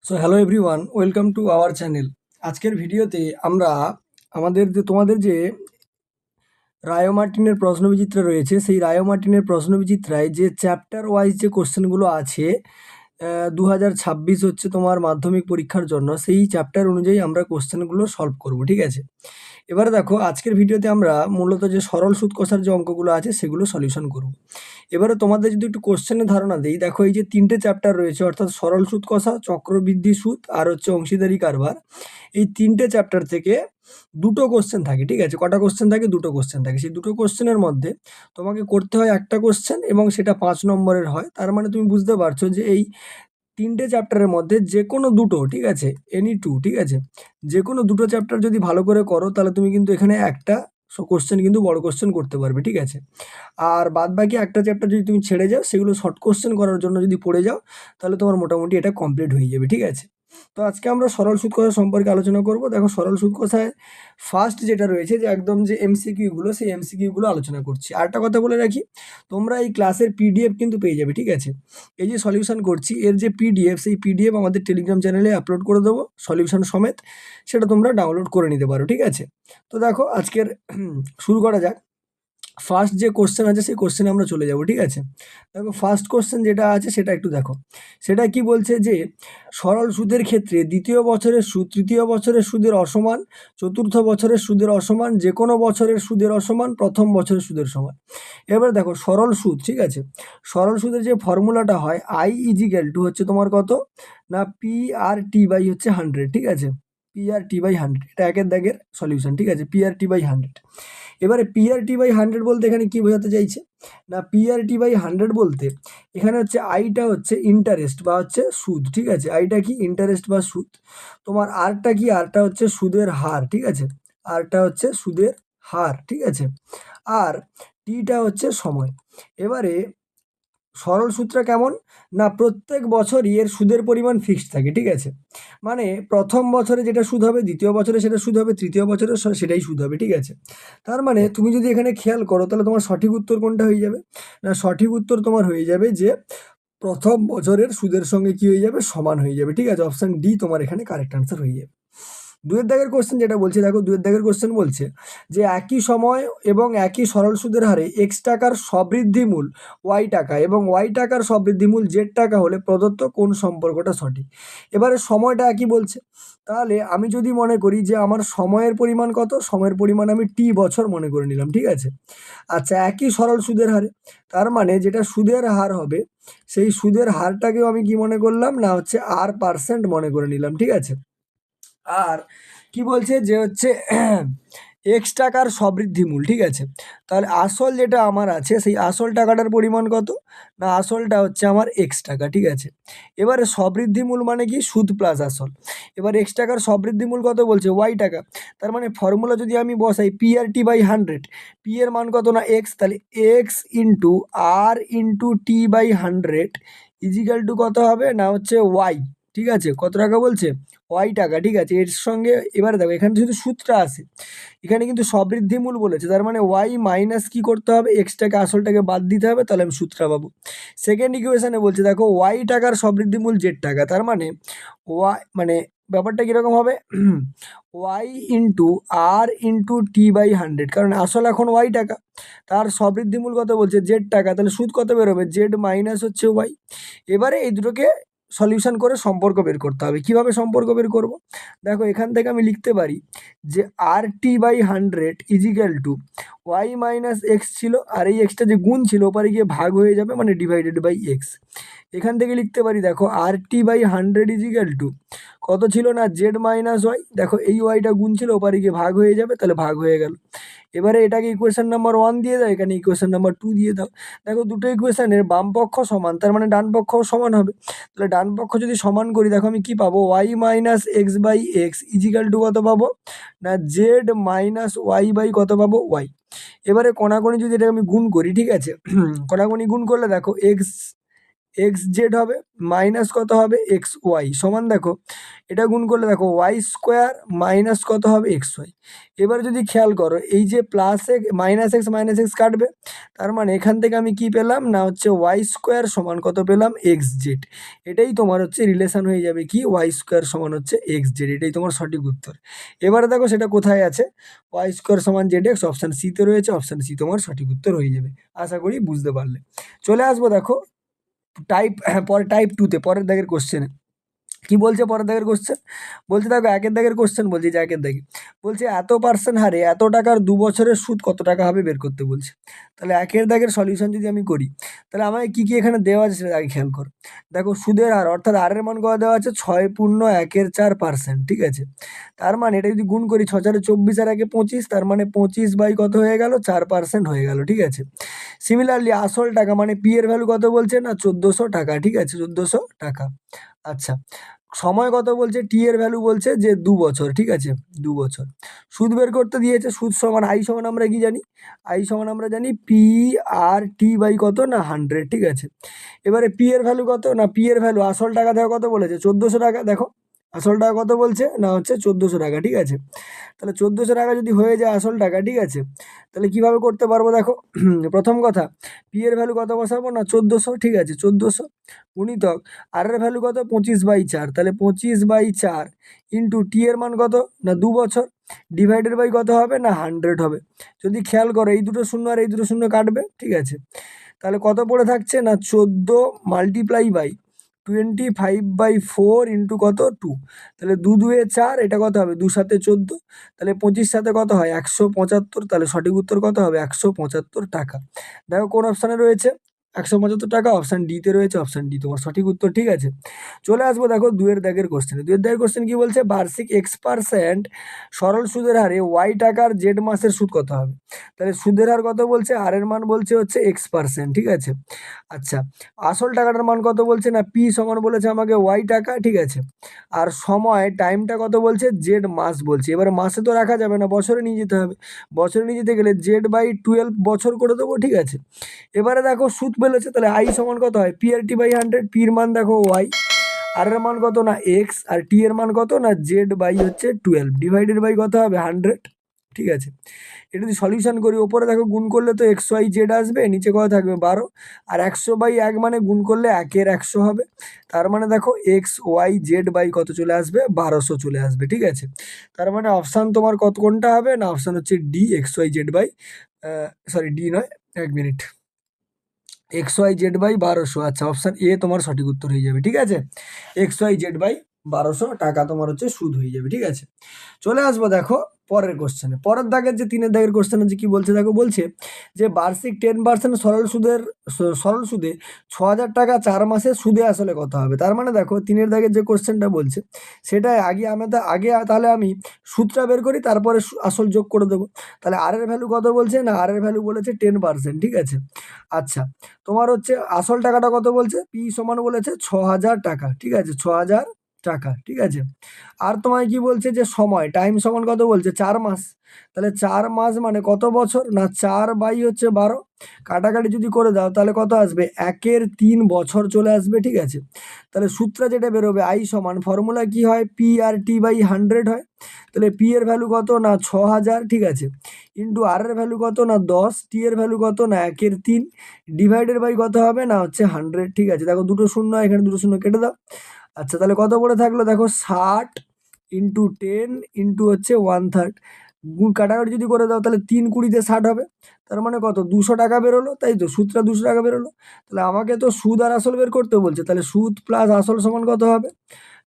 So hello everyone, welcome to our channel. আজকের ভিডিওতে আমরা তোমাদের যে রায়ো মার্টিনের প্রশ্নবিচিত্রা রয়েছে, সেই রায়ো মার্টিনের প্রশ্নবিচিত্রায় যে চ্যাপ্টার ওয়াইজ যে কোশ্চেনগুলো আছে 2026 হচ্ছে তোমার মাধ্যমিক পরীক্ষার জন্য, সেই চ্যাপ্টার অনুযায়ী আমরা কোশ্চেনগুলো সলভ করব, ঠিক আছে? এবারে দেখো, আজকের ভিডিওতে আমরা মূলত যে সরল সুদ কষার যে অঙ্কগুলো আছে সেগুলো সলিউশন করব। এবারে তোমাদের যদি একটু কোশ্চেনের ধারণা দিই, দেখো এই যে তিনটে চ্যাপ্টার রয়েছে, অর্থাৎ সরল সুদ কষা, চক্রবৃদ্ধি সুদ আর হচ্ছে অংশীদারি কারবার। এই তিনটে চ্যাপ্টার থেকে দুটো কোশ্চেন থাকে, ঠিক আছে? কটা কোশ্চেন থাকে? দুটো কোশ্চেন থাকে। সেই দুটো কোশ্চেনের মধ্যে তোমাকে করতে হয় একটা কোশ্চেন, এবং সেটা 5 নম্বরের হয়। তার মানে তুমি বুঝতে পারছো যে এই তিনটে চ্যাপ্টারের মধ্যে যে কোনো দুটো, ঠিক আছে, এনি টু, ঠিক আছে, যে কোনো দুটো চ্যাপ্টার যদি ভালো করে করো তাহলে তুমি কিন্তু এখানে একটা কোশ্চেন কিন্তু বড় কোশ্চেন করতে পারবে, ঠিক আছে? আর বাদ বাকি একটা চ্যাপ্টার যদি তুমি ছেড়ে যাও, সেগুলো শর্ট কোশ্চেন করার জন্য যদি পড়ে যাও, তাহলে তোমার মোটামুটি এটা কমপ্লিট হয়ে যাবে, ঠিক আছে? তো আজকে আমরা সরল সুদ কষা সম্পর্কে আলোচনা করব। দেখো, সরল সুদ কষায় ফার্স্ট যেটা রয়েছে, যে একদম যে এমসিকিউগুলো, সেই এমসিকিউগুলো আলোচনা করছি। আরেকটা কথা বলে রাখি, তোমরা এই ক্লাসের পিডিএফ কিন্তু পেয়ে যাবে, ঠিক আছে? এই যে সলিউশন করছি, এর যে পিডিএফ, সেই পিডিএফ আমাদের টেলিগ্রাম চ্যানেলে আপলোড করে দেবো সলিউশন সমেত। সেটা তোমরা ডাউনলোড করে নিতে পারো, ঠিক আছে? তো দেখো, আজকের শুরু করা যাক। ফার্স্ট যে কোশ্চেন আছে সেই কোশ্চেনে আমরা চলে যাব, ঠিক আছে? দেখো, ফার্স্ট কোশ্চেন যেটা আছে সেটা একটু দেখো। সেটা কি বলছে, যে সরল সুদের ক্ষেত্রে দ্বিতীয় বছরের সুদ তৃতীয় বছরের সুদের অসমান, চতুর্থ বছরের সুদের অসমান, যে কোনো বছরের সুদের অসমান, প্রথম বছরের সুদের সমান। এবার দেখো, সরল সুদ, ঠিক আছে, সরল সুদের যে ফর্মুলাটা হয়, আই ইজিক্যাল টু হচ্ছে তোমার কত না, পি আর টি বাই হচ্ছে 100, ঠিক আছে? পি আর টি বাই 100, এটা একের দাগের সলিউশন, ঠিক আছে? P R T by 100। এবারে পিআরটি বাই 100 বলতে এখানে কি বোঝাতে চাইছে না, পিআরটি বাই 100 বলতে এখানে হচ্ছে আইটা হচ্ছে ইন্টারেস্ট বা হচ্ছে সুদ, ঠিক আছে? আইটা কি? ইন্টারেস্ট বা সুদ। তোমার আরটা কি? আরটা হচ্ছে সুদের হার, ঠিক আছে? আরটা হচ্ছে সুদের হার, ঠিক আছে? আর টিটা হচ্ছে সময়। এবারে সরল সূত্রটা কেমন না, প্রত্যেক বছরই এর সুদের পরিমাণ ফিক্সড থাকে, ঠিক আছে? মানে প্রথম বছরে যেটা সুদ হবে, দ্বিতীয় বছরে সেটা সুদ হবে, তৃতীয় বছরে সেটাই সুদ হবে, ঠিক আছে? তার মানে তুমি যদি এখানে খেয়াল করো, তাহলে তোমার সঠিক উত্তর কোনটা হয়ে যাবে না, সঠিক উত্তর তোমার হয়ে যাবে যে প্রথম বছরের সুদের সঙ্গে কি হয়ে যাবে, সমান হয়ে যাবে, ঠিক আছে? অপশন ডি তোমার এখানে কারেক্ট আনসার হয়ে যাবে। দুয়ের দাগের কোশ্চেন যেটা বলছে, দেখো দুয়ের দাগের কোশ্চেন বলছে যে একই সময় এবং একই সরল সুদের হারে এক্স টাকার সবৃদ্ধিমূল ওয়াই টাকা এবং ওয়াই টাকার সবৃদ্ধিমূল জেড টাকা হলে প্রদত্ত কোন সম্পর্কটা সঠিক। এবারে সময়টা একই বলছে, তাহলে আমি যদি মনে করি যে আমার সময়ের পরিমাণ কত, সময়ের পরিমাণ আমি টি বছর মনে করে নিলাম, ঠিক আছে? আচ্ছা, একই সরল সুদের হারে, তার মানে যেটা সুদের হার হবে, সেই সুদের হারটাকেও আমি কি মনে করলাম না, হচ্ছে R% মনে করে নিলাম, ঠিক আছে? আর কি বলছে যে হচ্ছে এক্স টাকার সবৃদ্ধিমূল, ঠিক আছে? তাহলে আসল যেটা আমার আছে, সেই আসল টাকাটার পরিমাণ কত না, আসলটা হচ্ছে আমার এক্স টাকা, ঠিক আছে? এবারে সবৃদ্ধিমূল মানে কি, সুদ প্লাস আসল। এবার এক্স টাকার সবৃদ্ধিমূল কত বলছে, ওয়াই টাকা। তার মানে ফর্মুলা যদি আমি বসাই P R T by 100, P এর মান কত না এক্স, তাহলে X into R into T by 100 is equal to কত হবে না, হচ্ছে ওয়াই, ঠিক আছে? কত টাকা বলছে, ওয়াই টাকা, ঠিক আছে? এর সঙ্গে এবারে দেখো, এখানে যদি সূত্রটা আসে, এখানে কিন্তু সবৃদ্ধিমূল বলেছে, তার মানে ওয়াই মাইনাস কি করতে হবে, এক্সটাকে আসলটাকে বাদ দিতে হবে, তাহলে আমি সূত্রটা পাবো। সেকেন্ড ইকুয়েশনে বলছে, দেখো ওয়াই টাকার সবৃদ্ধিমূল জেড টাকা, তার মানে ওয়াই মানে ব্যাপারটা কীরকম হবে, Y into R into T by 100, কারণ আসল এখন ওয়াই টাকা, তার সবৃদ্ধিমূল কত বলছে, জেড টাকা, তাহলে সুদ কত বেরোবে, জেড মাইনাস হচ্ছে ওয়াই। এবারে এই দুটোকে সলিউশন করে সম্পর্ক বের করতে হবে। কিভাবে সম্পর্ক বের করব, দেখো এখান থেকে আমি লিখতে পারি যে R T by 100 is equal to Y minus X ছিল, আর এই এক্সটা যে গুণ ছিল ওপারে গিয়ে ভাগ হয়ে যাবে, মানে ডিভাইডেড বাই এক্স। এখান থেকে লিখতে পারি, দেখো আর টি বাই 100 ইজিক্যাল টু কত ছিল না, জেড মাইনাস ওয়াই। দেখো এই ওয়াইটা গুণ ছিল, ওপারে গিয়ে ভাগ হয়ে যাবে, তাহলে ভাগ হয়ে গেল। এবারে এটাকে ইকুয়েশন নাম্বার 1 দিয়ে দাও, এখানে ইকুয়েশন নাম্বার 2 দিয়ে দাও। দেখো দুটো ইকুয়েশনের বাম পক্ষ সমান, তার মানে ডান পক্ষও সমান হবে। তাহলে ডান পক্ষ যদি সমান করি, দেখো আমি কি পাবো, Y minus X by X is equal to কত পাবো না, জেড মাইনাস ওয়াই বাই কত পাবো, ওয়াই। এবারে কোনাকুনি যদি এটাকে আমি গুণ করি, ঠিক আছে? কোনাকুনি গুণ করলে দেখো এক্স এক্স জেড হবে মাইনাস কত হবে এক্স ওয়াই সমান দেখো এটা গুণ করলে দেখো ওয়াই স্কোয়ার মাইনাস কত হবে এক্স ওয়াই। এবার যদি খেয়াল করো এই যে প্লাস এক্স মাইনাস এক্স কাটবে, তার মানে এখান থেকে আমি কি পেলাম না হচ্ছে ওয়াই স্কোয়ার সমান কত পেলাম এক্স জেড। এটাই তোমার হচ্ছে রিলেশন হয়ে যাবে কি ওয়াই স্কোয়ার সমান হচ্ছে এক্স জেড, এটাই তোমার সঠিক উত্তর। এবারে দেখো সেটা কোথায় আছে, ওয়াই স্কোয়ার সমান জেড এক্স অপশান সিতে রয়েছে, অপশান সি তোমার সঠিক উত্তর হয়ে যাবে। আশা করি বুঝতে পারলে। চলে আসবো দেখো পরে টাইপ 2তে পরের দাগের কোশ্চেনে। কি বলছে পরের দাগের কোশ্চেন, বলছে দেখো একের দাগের কোশ্চেন বলছে যে একের দাগে বলছে এত পার্সেন্ট হারে এত টাকার 2 বছরের সুদ কত টাকা হবে বের করতে বলছে। তাহলে একের দাগের সলিউশন যদি আমি করি তাহলে আমাকে কি কি এখানে দেওয়া আছে সেটা আগে খেয়াল করো। দেখো সুদের হার অর্থাৎ আরের মান কত দেওয়া আছে 6.1/4%, ঠিক আছে। তার মানে এটা যদি গুণ করি 6/24 আর 1/25, তার মানে 25 বাই কত হয়ে গেল 4% হয়ে গেল, ঠিক আছে। সিমিলারলি আসল টাকা মানে পি এর ভ্যালু কত বলছে না 1400 টাকা, ঠিক আছে 1400 টাকা। আচ্ছা সময় কত বলছে, টি এর ভ্যালু বলছে যে 2 বছর, ঠিক আছে 2 বছর। সুদ বের করতে দিয়েছে, সুদ সমান আই সমান আমরা কি জানি, আই সমান আমরা জানি পি আর টি বাই কত না 100, ঠিক আছে। এবারে পি এর ভ্যালু কত না পি এর ভ্যালু আসল টাকা দেখো কত বলেছে 1400 টাকা, দেখো আসল টাকা কত বলছে না হচ্ছে 1400 টাকা, ঠিক আছে। তাহলে 1400 টাকা যদি হয়ে যায় আসল টাকা, ঠিক আছে, তাহলে কিভাবে করতে পারবো দেখো প্রথম কথা পি এর ভ্যালু কত বসাবো না 1400, ঠিক আছে 1400 গুণিতক আর এর ভ্যালু কত 25/4, তাহলে 25/4 ইন্টু টি এর মান কত না 2 বছর ডিভাইডেড বাই কত হবে না 100 হবে। যদি খেয়াল করো এই দুটো শূন্য আর এই দুটো শূন্য কাটবে, ঠিক আছে। তাহলে কত পড়ে থাকছে না 14 মাল্টিপ্লাই বাই 25/4 ইন্টু কত 2, তাহলে 2 2 4, এটা কত হবে 2 7 14, তাহলে 25 সাথে কত হয় 175, তাহলে সঠিক উত্তর কত হবে 175 টাকা। দেখো কোন অপশানে রয়েছে 175 টাকা, অপশান ডিতে রয়েছে, অপশান ডি তোমার সঠিক উত্তর, ঠিক আছে। চলে আসবো দেখো দুয়ের দাগের কোশ্চেনে। দুয়ের দাগের কোশ্চেন কি বলছে, বার্ষিক X% সরল সুদের হারে ওয়াই টাকার জেড মাসের সুদ কত হবে। তাহলে সুদের হার কত বলছে, আর এর মান বলছে হচ্ছে X%, ঠিক আছে। আচ্ছা আসল টাকাটার মান কত বলছে না পি সমান বলেছে আমাকে ওয়াই টাকা, ঠিক আছে। আর সময় টাইমটা কত বলছে জেড মাস বলছে। এবার মাসে তো রাখা যাবে না, বছরে নিয়ে যেতে হবে, বছরে নিয়ে যেতে গেলে Z/12 বছর করে দেবো, ঠিক আছে। এবারে দেখো সুদ বলেছে, তাহলে আই সমান কত হয় পি আর টি বাই 100, পির মান দেখো ওয়াই, আর এর মান কত না এক্স, আর টি এর মান কত না Z/12 ডিভাইডেড বাই কত হবে 100, ঠিক আছে। এটা যদি সলিউশন করি ওপরে দেখো গুণ করলে তো XYZ আসবে, নিচে কত থাকবে 12, আর 100/1 মানে গুণ করলে 1/100 হবে। তার মানে দেখো XYZ বাই কত চলে আসবে 1200 চলে আসবে, ঠিক আছে। তার মানে অপশান তোমার কত কোনটা হবে না অপশান হচ্ছে D XYZ by sorry D নয় 1 মিনিট XYZ/1200। আচ্ছা অপশান এ তোমার সঠিক উত্তর হয়ে যাবে, ঠিক আছে। XYZ/1200 টাকা তোমার হচ্ছে সুদ হয়ে যাবে, ঠিক আছে। চলে আসবো দেখো পরের কোশ্চেনে। পরের দাগের যে 3-এর দাগের কোশ্চেন আছে কি বলছে দেখো, বলছে যে বার্ষিক 10% সরল সুদে 6000 টাকা 4 মাসে সুদে আসলে কত হবে। তার মানে দেখো 3-এর দাগের যে কোশ্চেনটা বলছে সেটাই আগে তাহলে আমি সুদটা বের করি, তারপরে আসল যোগ করে দেবো। তাহলে আর এর ভ্যালু কত বলছে না আর এর ভ্যালু বলেছে 10%, ঠিক আছে। আচ্ছা তোমার হচ্ছে আসল টাকাটা কত বলছে পি সমান বলেছে 6000 টাকা, ঠিক আছে 6000 টাকা, ঠিক আছে। আর তোমায় কি বলছে যে সময় টাইম সমান কত বলছে 4 মাস, তাহলে 4 মাস মানে কত বছর না 4/12, কাটাকাটি যদি করে দাও তাহলে কত আসবে 1/3 বছর চলে আসবে, ঠিক আছে। তাহলে সূত্র যেটা বেরোবে আই সমান ফর্মুলা কি হয় পি আর টি বাই 100 হয়। তাহলে পি এর ভ্যালু কত না 6000, ঠিক আছে, ইন্টু আর এর ভ্যালু কত না 10, টি এর ভ্যালু কত না 1/3 ডিভাইডেড বাই কত হবে না হচ্ছে 100, ঠিক আছে। দেখো দুটো শূন্য এখানে দুটো শূন্য কেটে দাও। আচ্ছা তাহলে কত পড়ে থাকলো দেখো 60 ইন্টু 10 ইন্টু হচ্ছে 1/3, কাটাকাটি যদি করে দাও তাহলে 3 20 60 হবে। তার মানে কত 200 টাকা বেরোলো, তাই তো সুদটা 200 টাকা বেরোলো। তাহলে আমাকে তো সুদ আর আসল বের করতে বলছে, তাহলে সুদ প্লাস আসল সমান কত হবে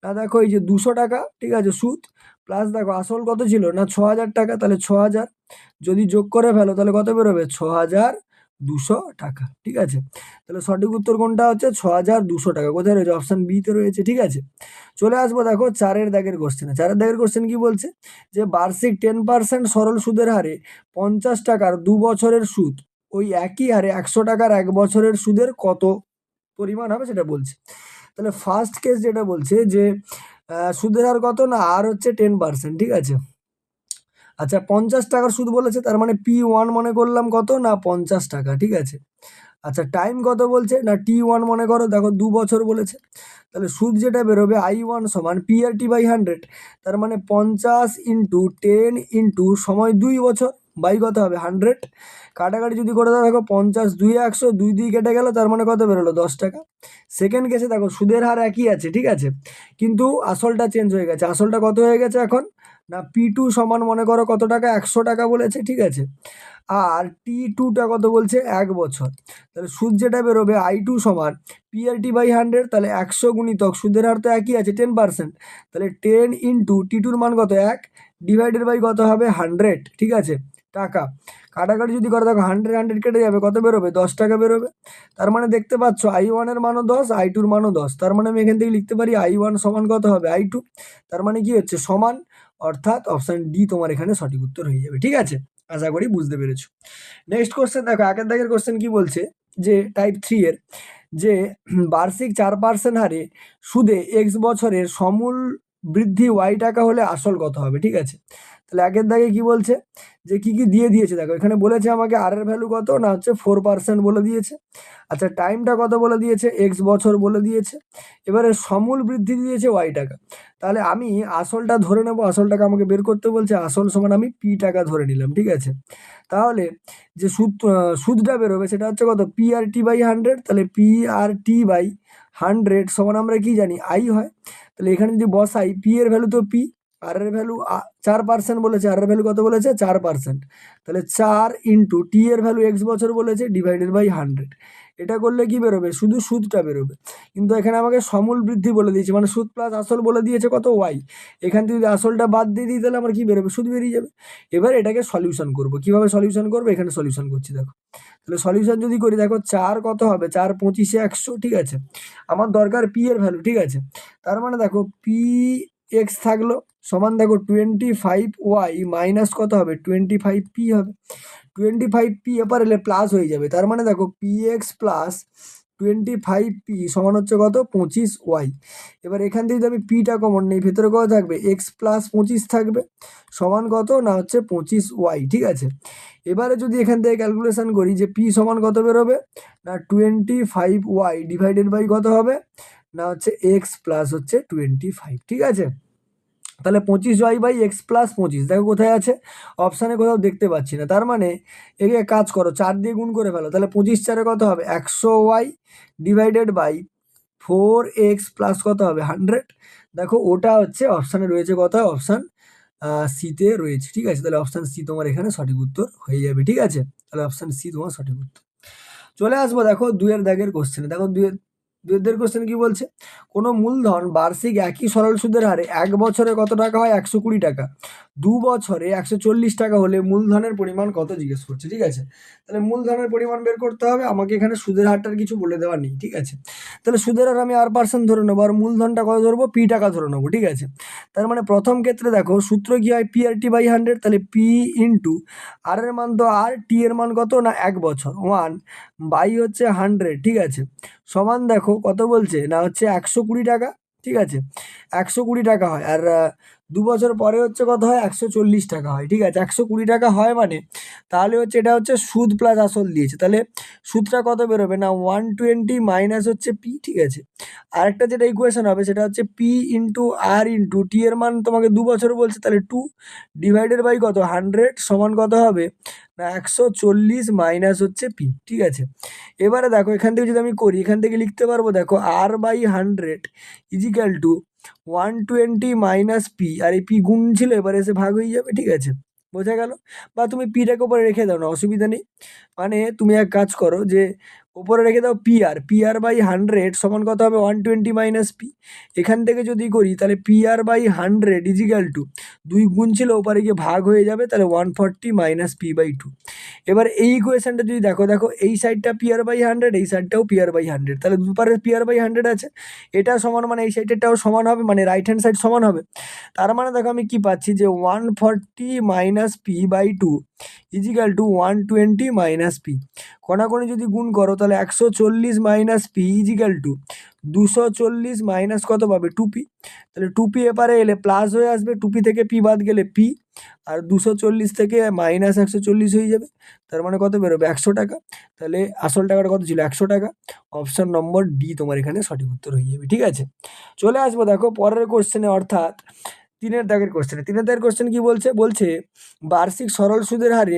না দেখো এই যে 200 টাকা, ঠিক আছে সুদ, প্লাস দেখো আসল কত ছিল না 6000 টাকা, তাহলে 6000 যদি যোগ করে ফেলো তাহলে কত বেরোবে 6200 টাকা, ঠিক আছে। তাহলে সঠিক উত্তর কোনটা হচ্ছে 6200 টাকা। কোথায় রয়েছে অপশান বি তে রয়েছে, ঠিক আছে। চলে আসবো দেখো 4-এর দাগের কোশ্চেনে। 4-এর দাগের কোশ্চেন কি বলছে যে বার্ষিক 10% সরল সুদের হারে 50 টাকার 2 বছরের সুদ ওই একই হারে 100 টাকার 1 বছরের সুদের কত পরিমাণ হবে সেটা বলছে। তাহলে ফার্স্ট কেস যেটা বলছে যে সুদের হার কত না আর হচ্ছে 10%, ঠিক আছে। আচ্ছা 50 টাকার সুদ বলেছে, তার মানে P1 মনে করলাম কত না 50 টাকা, ঠিক আছে। আচ্ছা টাইম কত বলছে না T1 মনে করো, দেখো 2 বছর বলেছে, তাহলে সুদ যেটা বেরোবে I1 সমান PRT/100, তার মানে 50 ইন্টু 10 ইন্টু সময় 2 বছর বাই কত হবে 100। কাটাকাটি যদি করে দাও, দেখো 50 2 100, 2 দিয়ে কেটে গেল, তার মানে কত বেরোলো 10 টাকা। সেকেন্ড কেসে দেখো সুদের হার একই আছে, ঠিক আছে, কিন্তু আসলটা চেঞ্জ হয়ে গেছে। আসলটা কত হয়ে গেছে এখন না P2 সমান মনে করো কত টাকা 100 টাকা বলেছে, ঠিক আছে, আর T2টা কত বলছে 1 বছর। তাহলে সুদ যেটা বেরোবে I2 সমান PRT/100, তাহলে 100 গুণিতক সুদের হার তো একই আছে 10%, তাহলে 10 ইন্টু T2র মান কত 1 ডিভাইডেড বাই কত হবে 100, ঠিক আছে, টাকা। কাটাকাটি যদি করে দেখো 100 100 কেটে যাবে, কত বেরোবে 10 টাকা বেরোবে। তার মানে দেখতে পাচ্ছ I1 এর মানও 10, I2 এর মানও 10, তার মানে আমি এখান থেকে লিখতে পারি I1 সমান কত হবে I2, তার মানে কি হচ্ছে সমান, অর্থাৎ অপশান ডি তোমার এখানে সঠিক উত্তর হয়ে যাবে, ঠিক আছে। আশা করি বুঝতে পেরেছো। নেক্সট কোশ্চেন দেখো, একের দাগের কোশ্চেন কি বলছে যে টাইপ 3 এর যে বার্ষিক 4% হারে সুদে এক্স বছরের সমূল বৃদ্ধি ওয়াই টাকা হলে আসল কত হবে, ঠিক আছে। তাহলে একের দাগে কি বলছে যে কি কি দিয়ে দিয়েছে, দেখো এখানে বলেছে আমাকে আর এর ভ্যালু কত না হচ্ছে 4% বলে দিয়েছে। আচ্ছা টাইমটা কত বলে দিয়েছে এক্স বছর বলে দিয়েছে। এবারে সমূল বৃদ্ধি দিয়েছে ওয়াই টাকা। তাহলে আমি আসলটা ধরে নেব, আসলটাকে আমাকে বের করতে বলছে, আসল সমান আমি পি টাকা ধরে নিলাম, ঠিক আছে। তাহলে যে সুদটা বেরোবে সেটা হচ্ছে কত PRT/100, তাহলে PRT/100 সমান আমরা কি জানি আই হয়। তাহলে এখানে যদি বসাই পি এর ভ্যালু তো পি, আর এর ভ্যালু 4% বলেছে, আর এর ভ্যালু কত বলেছে 4%, তাহলে 4 ইন্টু টি এর ভ্যালু এক্স বছর বলেছে ডিভাইডেড বাই 100। এটা করলে কি বেরোবে শুধু সুদটা বেরোবে, কিন্তু এখানে আমাকে সমূল বৃদ্ধি বলে দিয়েছে, মানে সুদ প্লাস আসল বলে দিয়েছে কত ওয়াই। এখান থেকে যদি আসলটা বাদ দিয়ে দিই তাহলে আমার কি বেরোবে সুদ বেরিয়ে যাবে। এবার এটাকে সলিউশন করব, কিভাবে সলিউশন করব এখানে সলিউশন করছি দেখো। তাহলে সলিউশন যদি করি দেখো 4 কত হবে 4 25 100, ঠিক আছে, আমার দরকার পি এর ভ্যালু, ঠিক আছে। তার মানে দেখো পি এক্স থাকলো সমান দেখো 25y মাইনাস কত হবে 25p হবে। 25p এবার এলে প্লাস হয়ে যাবে, তার মানে দেখো পি এক্স প্লাস 25p সমান হচ্ছে কত 25y। এবার এখান থেকে যদি আমি পিটা কমন নেই, ভেতরে কত থাকবে এক্স প্লাস 25 থাকবে সমান কত না হচ্ছে 25y, ঠিক আছে। এবারে যদি এখান থেকে ক্যালকুলেশন করি যে পি সমান কত বেরোবে না 25y ডিভাইডেড বাই কত হবে না হচ্ছে এক্স প্লাস হচ্ছে 25, ঠিক আছে। তাহলে 25y/x+25 দেখো কোথায় আছে অপশানে, কোথাও দেখতে পাচ্ছি না। তার মানে একে কাজ করো 4 দিয়ে গুণ করে ফেলো, তাহলে 25 4 কত হবে 100y divided by 4x plus কত হবে 100। দেখো ওটা হচ্ছে অপশানে রয়েছে, কত অপশান সিতে রয়েছে, ঠিক আছে। তাহলে অপশান সি তোমার এখানে সঠিক উত্তর হয়ে যাবে, ঠিক আছে। তাহলে অপশান সি তোমার সঠিক উত্তর। চলে আসবো দেখো 2 এর দাগের কোশ্চেনে। দেখো 2 এর কোশ্চেন কি বলছে, কোনো মূলধন বার্ষিক একই সরল সুদের হারে 1 বছরে কত টাকা হয় 120 টাকা, 2 বছরে 140 টাকা হলে মূলধনের পরিমাণ কত জিজ্ঞেস করছে, ঠিক আছে। তাহলে মূলধনের পরিমাণ বের করতে হবে, আমাকে এখানে সুদের হারটার কিছু বলে দেওয়া নেই, ঠিক আছে। তাহলে সুদের হার আমি R% ধরে নেবো, আর মূলধনটা কত ধরবো পি টাকা ধরে নেবো, ঠিক আছে। তার মানে প্রথম ক্ষেত্রে দেখো সূত্র কি হয় PRT/100, তাহলে পি ইন্টু আর এর মান তো আর, টি এর মান কত না 1 বছর 1 বাই হচ্ছে 100, ঠিক আছে, সমান দেখো কত বলছে না হচ্ছে 120 টাকা, ঠিক আছে, 120 টাকা হয়। আর 2 বছর পরে হচ্ছে কত হয় 140 টাকা হয়, ঠিক আছে। 120 টাকা হয় মানে তাহলে হচ্ছে এটা হচ্ছে সুদ প্লাস আসল দিয়েছে, তাহলে সুদটা কত বেরোবে না 120 মাইনাস হচ্ছে পি, ঠিক আছে। আরেকটা যেটা ইকুয়েশন হবে সেটা হচ্ছে পি ইন্টু আর ইন্টু টি এর মান তোমাকে 2 বছর বলছে, তাহলে 2 ডিভাইডেড বাই কত 100 সমান কত হবে না 140 মাইনাস হচ্ছে পি, ঠিক আছে। এবারে দেখো এখান থেকে যদি আমি করি, এখান থেকে লিখতে পারবো দেখো R/100 equal to 120 minus P, আর এই পি গুণ ছিল এবারে এসে ভাগ হয়ে যাবে, ঠিক আছে, বোঝা গেল। বা তুমি পিটাকে উপরে রেখে দাও না, অসুবিধা নেই। মানে তুমি এক কাজ করো যে উপরে রেখে দাও PR/100 সমান কত হবে 120 মাইনাস পি। এখান থেকে যদি করি তাহলে PR/100 ইজিক্যাল টু 2 গুণ ছিল ওপারে গিয়ে ভাগ হয়ে যাবে, তাহলে 140 মাইনাস p/2। এবার এই ইকুয়েশনটা যদি দেখো, দেখো এই সাইডটা PR/100, এই সাইডটাও PR/100, তাহলে দুপারে PR/100 আছে, এটা সমান মানে এই সাইডটাও সমান হবে, মানে রাইট হ্যান্ড সাইড সমান হবে। তার মানে দেখো আমি কি পাচ্ছি যে 140 minus p/2 is equal to 120 minus p. কণাকণি যদি গুণ করো তাহলে 140 minus p is equal to 240 minus কত পাবে 2p। তাহলে 2p এপারে এলে প্লাস হয়ে আসবে, 2p থেকে পি বাদ গেলে পি, আর 240 থেকে মাইনাস 140 হয়ে যাবে, তার মানে কত বেরোবে 100 টাকা। তাহলে আসল টাকাটা কত ছিল 100 টাকা। অপশন নম্বর ডি তোমার এখানে সঠিক উত্তর হয়ে যাবে। ঠিক আছে, চলে আসবো দেখো পরের কোশ্চেনে, অর্থাৎ 3-এর দাগের কোশ্চেনে। 3-এর দাগের কোশ্চেন কি বলছে, বার্ষিক সরল সুদের হার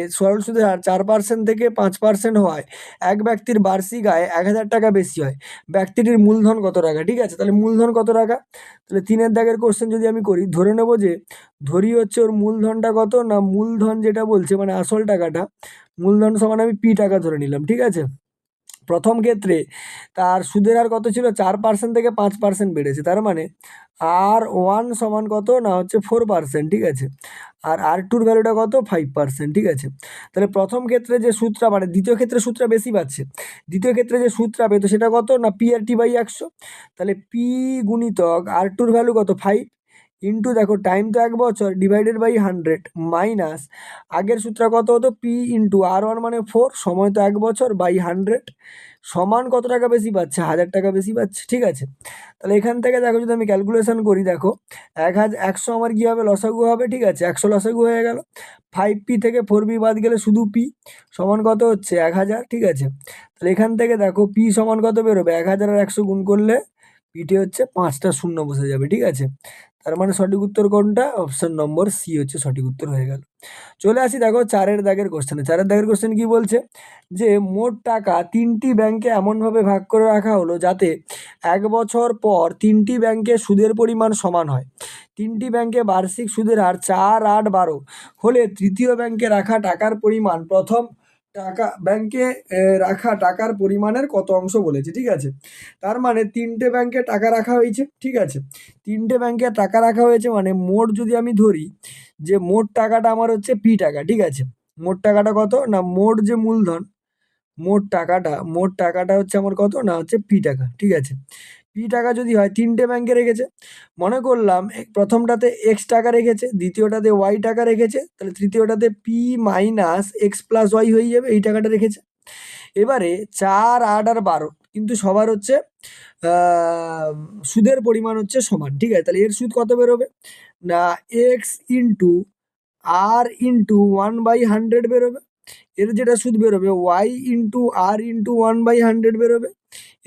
4% থেকে 5% হওয়ায় এক ব্যক্তির বার্ষিক আয় 1000 টাকা বেশি হয়, ব্যক্তিটির মূলধন কত টাকা। ঠিক আছে, তাহলে মূলধন কত টাকা। তাহলে 3-এর দাগের কোশ্চেন যদি আমি করি, ধরে নেবো যে ধরি হচ্ছে ওর মূলধনটা কত না, মূলধন যেটা বলছে মানে আসল টাকাটা, মূলধন সমান আমি পি টাকা ধরে নিলাম। ঠিক আছে, প্রথম ক্ষেত্রে তার সুদের হার কত ছিল 4% থেকে 5% বেড়েছে, তার মানে R1 সমান কত না হচ্ছে 4%। ঠিক আছে, আর R2-র ভ্যালুটা কত 5%। ঠিক আছে, তাহলে প্রথম ক্ষেত্রে যে সূত্রটা মানে দ্বিতীয় ক্ষেত্রে সূত্রটা বেশি পাচ্ছে, দ্বিতীয় ক্ষেত্রে যে সূত্রটা পেতো সেটা কত না P/T/100। তাহলে P গুণিতক R2-র ভ্যালু কত 5 ইন্টু দেখো টাইম তো 1 বছর ডিভাইডেড বাই 100 মাইনাস আগের সূত্র কত হতো P ইন্টু R1 মানে 4, সময় তো 1 বছর বাই 100 সমান কত টাকা বেশি পাচ্ছে 1000 টাকা বেশি পাচ্ছে। ঠিক আছে, তাহলে এখান থেকে দেখো যদি আমি ক্যালকুলেশন করি, দেখো 100 আমার কি হবে লসাগু হবে। ঠিক আছে, 100 লসাগু হয়ে গেল, 5p থেকে 4p বাদ গেলে শুধু p সমান কত হচ্ছে 1000। ঠিক আছে, তাহলে এখান থেকে দেখো p সমান কত বেরোবে 1000 আর 100 গুণ করলে পিটি হচ্ছে 5টা শূন্য বসে যাবে। ঠিক আছে, তার মানে সঠিক উত্তর কোনটা, অপশন নম্বর সি হচ্ছে সঠিক উত্তর হয়ে গেল। চলে আসি দেখো 4-এর দাগের কোশ্চেনে। 4-এর দাগের কোশ্চেন কি বলছে, যে মোট টাকা 3টি ব্যাংকে এমনভাবে ভাগ করে রাখা হলো যাতে 1 বছর পর 3টি ব্যাংকে সুদের পরিমাণ সমান হয়। 3টি ব্যাংকে বার্ষিক সুদের হার 4, 8, 12 হলে তৃতীয় ব্যাংকে রাখা টাকার পরিমাণ প্রথম ব্যাংকে রাখা টাকার পরিমাণের কত অংশ বলেছে। ঠিক আছে, তার মানে 3টে ব্যাংকে টাকা রাখা হয়েছে। ঠিক আছে, 3টে ব্যাংকে টাকা রাখা হয়েছে মানে মোট যদি আমি ধরি যে মোট টাকাটা আমার হচ্ছে পি টাকা। ঠিক আছে, মোট টাকাটা কত না, মোট যে মূলধন, মোট টাকাটা হচ্ছে আমার কত না হচ্ছে পি টাকা। ঠিক আছে, পি টাকা যদি হয় 3টে ব্যাংকে রেখেছে, মনে করলাম প্রথমটাতে এক্স টাকা রেখেছে, দ্বিতীয়টাতে ওয়াই টাকা রেখেছে, তাহলে তৃতীয়টাতে p minus x plus y হয়ে যাবে, এই টাকাটা রেখেছে। এবারে 4, 8 আর 12 কিন্তু সবার হচ্ছে সুদের পরিমাণ হচ্ছে সমান। ঠিক আছে, তাহলে এর সুদ কত বেরোবে না এক্স ইন্টু আর ইন্টু 1/100 বেরোবে, এর যেটা সুদ বেরোবে ওয়াই ইন্টু আর ইন্টু 1/100 বেরোবে,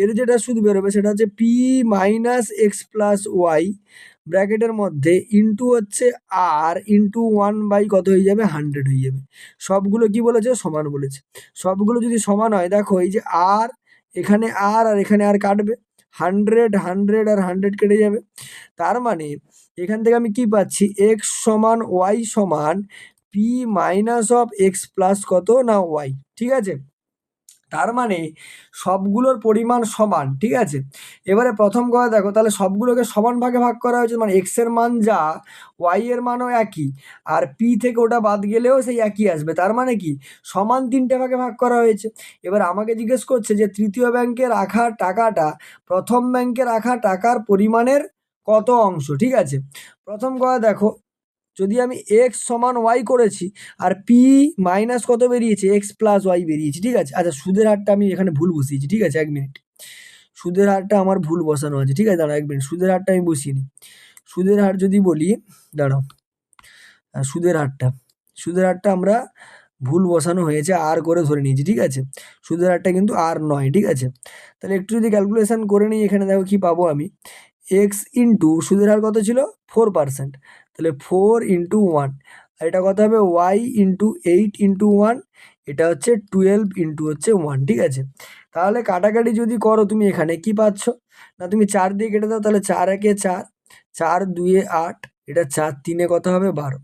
এর যেটা সুদ বেরোবে সেটা হচ্ছে P minus x plus Y ব্র্যাকেটের মধ্যে ইন্টু হচ্ছে আর ইন্টু 1 বাই কত হয়ে যাবে 100 হয়ে যাবে। সবগুলো কি বলেছে সমান বলেছে, সবগুলো যদি সমান হয় দেখো এই যে আর এখানে আর এখানে আর কাটবে, 100 100 আর 100 কেটে যাবে, তার মানে এখান থেকে আমি কি পাচ্ছি এক্স সমান ওয়াই সমান P minus of X plus কত না ওয়াই। ঠিক আছে, তার মানে সবগুলোর পরিমাণ সমান। ঠিক আছে, এবারে প্রথম কথা দেখো, তাহলে সবগুলোকে সমান ভাগে ভাগ করা হয়েছে মানে এক্স এর মান যা ওয়াই এর মানও একই, আর পি থেকে ওটা বাদ গেলেও সেই একই আসবে, তার মানে কি সমান 3টে ভাগে ভাগ করা হয়েছে। এবার আমাকে জিজ্ঞেস করছে যে তৃতীয় ব্যাংকে রাখা টাকাটা প্রথম ব্যাংকে রাখা টাকার পরিমাণের কত অংশ। ঠিক আছে, প্রথম কথা দেখো, যদি আমি এক্স সমান ওয়াই করেছি আর পি মাইনাস কত বেরিয়েছে এক্স প্লাস ওয়াই বেরিয়েছে। ঠিক আছে, আচ্ছা সুদের হারটা আমি এখানে ভুল বসিয়েছি। ঠিক আছে, 1 মিনিট, সুদের হারটা আমার ভুল বসানো আছে। ঠিক আছে, দাঁড়াও 1 মিনিট, সুদের হারটা আমি বসিয়ে নিই। সুদের হার যদি বলি, দাঁড়াও, সুদের হারটা আমরা ভুল বসানো হয়েছে, আর করে ধরে নিয়েছি। ঠিক আছে, সুদের হারটা কিন্তু আর নয়। ঠিক আছে, তাহলে একটু যদি ক্যালকুলেশন করে নিই, এখানে দেখো কি পাবো আমি, এক্স ইন্টু সুদের হার কত ছিল 4%, তাহলে 4 ইন্টু 1, আর এটা কত হবে ওয়াই ইন্টু 8 ইন্টু 1, এটা হচ্ছে 12 ইন্টু হচ্ছে 1। ঠিক আছে, তাহলে কাটাকাটি যদি করো তুমি এখানে কি পাচ্ছ না, তুমি 4 দিয়ে কেটে দাও, তাহলে 4 একে 4, 4 2 8, এটা 4 3 কত হবে 12,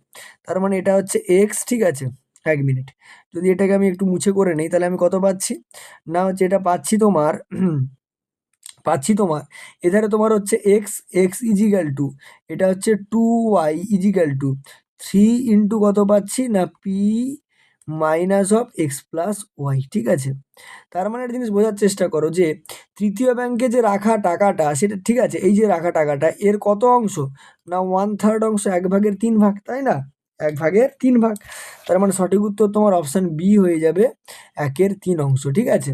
তার মানে এটা হচ্ছে এক্স। ঠিক আছে, 1 মিনিট, যদি এটাকে আমি একটু মুছে করে নিই তাহলে আমি কত পাচ্ছি না হচ্ছে এটা পাচ্ছি তোমার এধারে তোমার হচ্ছে এক্স ইজিক্যাল টু এটা হচ্ছে 2y ইজিক্যাল টু 3 ইন্টু কত পাচ্ছি না P minus of X plus Y. ঠিক আছে, তার মানে একটা জিনিস বোঝার চেষ্টা করো যে তৃতীয় ব্যাংকে যে রাখা টাকাটা সেটা, ঠিক আছে, এই যে রাখা টাকাটা এর কত অংশ না 1/3 অংশ, 1/3 ভাগ, তাই না, 1/3 তার মানে সঠিক উত্তর তোমার অপশান বি হয়ে যাবে 1/3 অংশ। ঠিক আছে,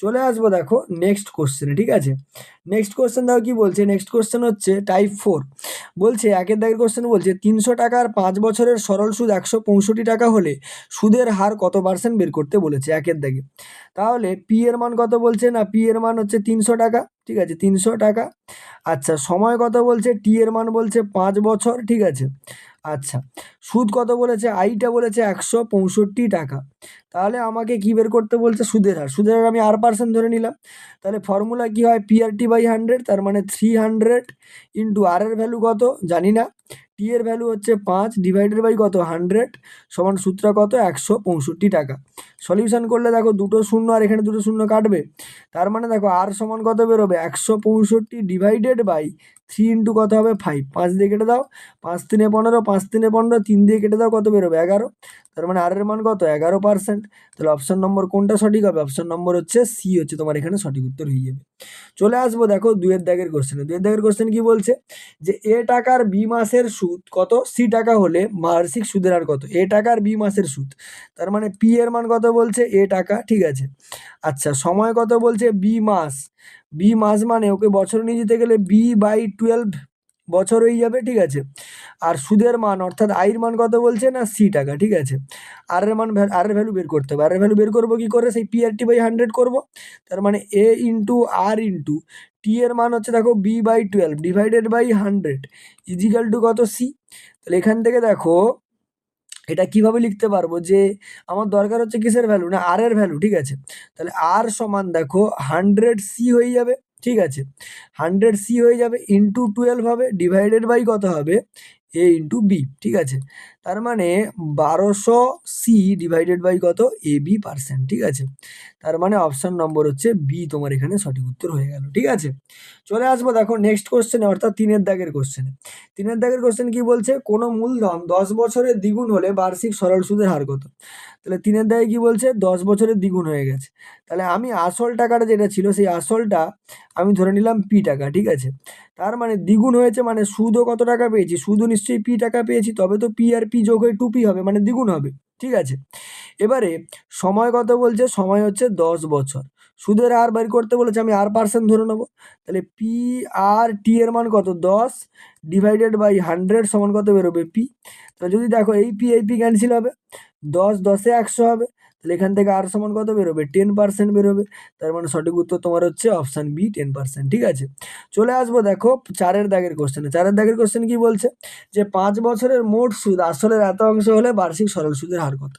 চলে আসবো দেখো নেক্সট কোশ্চেনে। ঠিক আছে, নেক্সট কোশ্চেন দেখো কি বলছে। নেক্সট কোশ্চেন হচ্ছে টাইপ 4, বলছে 1 দাগের কোশ্চেন বলছে 300 টাকার 5 বছরের সরল সুদ 165 টাকা হলে সুদের হার কত % বের করতে বলেছে 1 দাগে। তাহলে পি এর মান কত বলছে, না পি এর মান হচ্ছে 300 টাকা। ঠিক আছে, 300 টাকা। আচ্ছা, সময় কত বলছে, টি এর মান বলছে 5 বছর। ঠিক আছে, আচ্ছা, সুদ কত বলেছে, আইটা বলেছে 165 টাকা। তাহলে আমাকে কি বের করতে বলছে, সুদের হার। সুদের হার আমি R% ধরে নিলাম। তাহলে ফর্মুলা কি হয়, PRT/100, তার মানে 300 ইন্টু আর এর ভ্যালু কত জানি না, টি এর ভ্যালু হচ্ছে 5 ডিভাইডেড বাই কত 100 সমান সূত্র কত 165 টাকা। সলিউশন করলে দেখো দুটো শূন্য আর এখানে দুটো শূন্য কাটবে, তার মানে দেখো আর সমান কত বেরোবে 165 ডিভাইডেড বাই 3 ইন্টু কত হবে 5, 5 দিয়ে কেটে দাও, 5 3 15, 5 3 15, 3 দিয়ে কেটে দাও, কত বেরোবে 11। তার মানে আর এর মান কত 11%। তাহলে অপশন নম্বর কোনটা সঠিক হবে, অপশন নম্বর হচ্ছে সি হচ্ছে তোমার এখানে সঠিক উত্তর হয়ে যাবে। চলে আসবো দেখো 2 দাগের কোশ্চেনে। 2 দাগের কোশ্চেন কি বলছে, যে এ টাকার বি মাসের সুদ কত সি টাকা হলে বার্ষিক সুদের হার কত। এ টাকার বি মাসের সুদ, তার মানে পি এর মান কত বলছে এ টাকা। ঠিক আছে, আচ্ছা, সময় কত বলছে বি মাস। বি মাস মানে ওকে বছর নিয়ে যেতে গেলে B/12 বছর হয়ে যাবে। ঠিক আছে, আর সুদের মান অর্থাৎ আইর মান কত বলছে, না সি টাকা। ঠিক আছে, আর এর মান আর এর ভ্যালু বের করতে হবে। আর এর ভ্যালু বের করবো কি করে, সেই PRT/100 করবো। তার মানে এ ইন্টু আর ইন্টু টি এর মান হচ্ছে দেখো B/12 divided by 100 is equal to কত সি। তাহলে এখান থেকে দেখো এটা কিভাবে লিখতে পারবো, যে আমার দরকার হচ্ছে কিসের ভ্যালু, না আর এর ভ্যালু। ঠিক আছে, তাহলে আর সমান দেখো 100C হয়ে যাবে। ঠিক আছে, 100C হয়ে যাবে ইন্টু 12 হবে ডিভাইডেড বাই কত হবে এ ইন্টু বি। ঠিক আছে, তার মানে 1200C ডিভাইডেড বাই কত AB%। ঠিক আছে, তার মানে অপশন নম্বর হচ্ছে বি তোমার এখানে সঠিক উত্তর হয়ে গেল। ঠিক আছে, চলে আসবো দেখো নেক্সট কোশ্চেনে, অর্থাৎ 3 দাগের কোশ্চেনে। 3 দাগের কোশ্চেন কি বলছে, কোনো মূলধন 10 বছরের দ্বিগুণ হলে বার্ষিক সরল সুদের হার কত। তাহলে 3 দাগে কি বলছে 10 বছরের দ্বিগুণ হয়ে গেছে। তাহলে আমি আসল টাকাটা যেটা ছিল সেই আসলটা আমি ধরে নিলাম পি টাকা। ঠিক আছে, তার মানে দ্বিগুণ হয়েছে মানে সুদও কত টাকা পেয়েছি, সুদও নিশ্চয়ই পি টাকা পেয়েছি, তবে তো পি আর পি যোগ হয়ে 2p হবে, মানে দ্বিগুণ হবে। ঠিক আছে, এবারে সময় কত বলছে, সময় হচ্ছে 10 বছর। সুদের হার বের করতে বলেছে, আমি R% ধরে নেবো। তাহলে পি আর টি এর মান কত 10 ডিভাইডেড বাই 100 সমান কত বেরোবে পি। তাহলে যদি দেখো এই পি ক্যান্সেল হবে, 10 10 এ 100 হবে। তাহলে এখান থেকে আর সমান কত বেরোবে 10% বেরোবে। তার মানে সঠিক উত্তর তোমার হচ্ছে অপশান বি 10%। ঠিক আছে, চলে আসবো দেখো 4 দাগের কোশ্চেনে। 4 দাগের কোশ্চেন কি বলছে, যে 5 বছরের মোট সুদ আসলের এত অংশ হলে বার্ষিক সরল সুদের হার কত।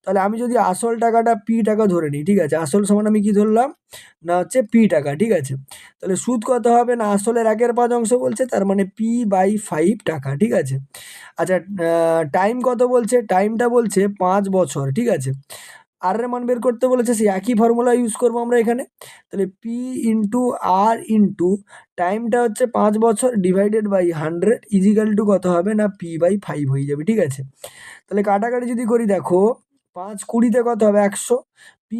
তাহলে আমি যদি আসল টাকাটা পি টাকা ধরে নিই, ঠিক আছে, আসল সমান আমি কি ধরলাম, না হচ্ছে পি টাকা। ঠিক আছে, তাহলে সুদ কত হবে, না আসলের 1/5 অংশ বলছে, তার মানে P/5 টাকা। ঠিক আছে, আচ্ছা, টাইম কত বলছে, টাইমটা বলছে 5 বছর। ঠিক আছে, আর এর মান বের করতে বলেছে, সেই একই ফর্মুলা ইউজ করবো আমরা এখানে। তাহলে পি ইন্টু আর ইন্টু টাইমটা হচ্ছে 5 বছর ডিভাইডেড বাই 100 ইজিক্যাল টু কত হবে, না P/5 হয়ে যাবে। ঠিক আছে, তাহলে কাটাকাটি যদি করি দেখো 5 20-তে কত হবে 100,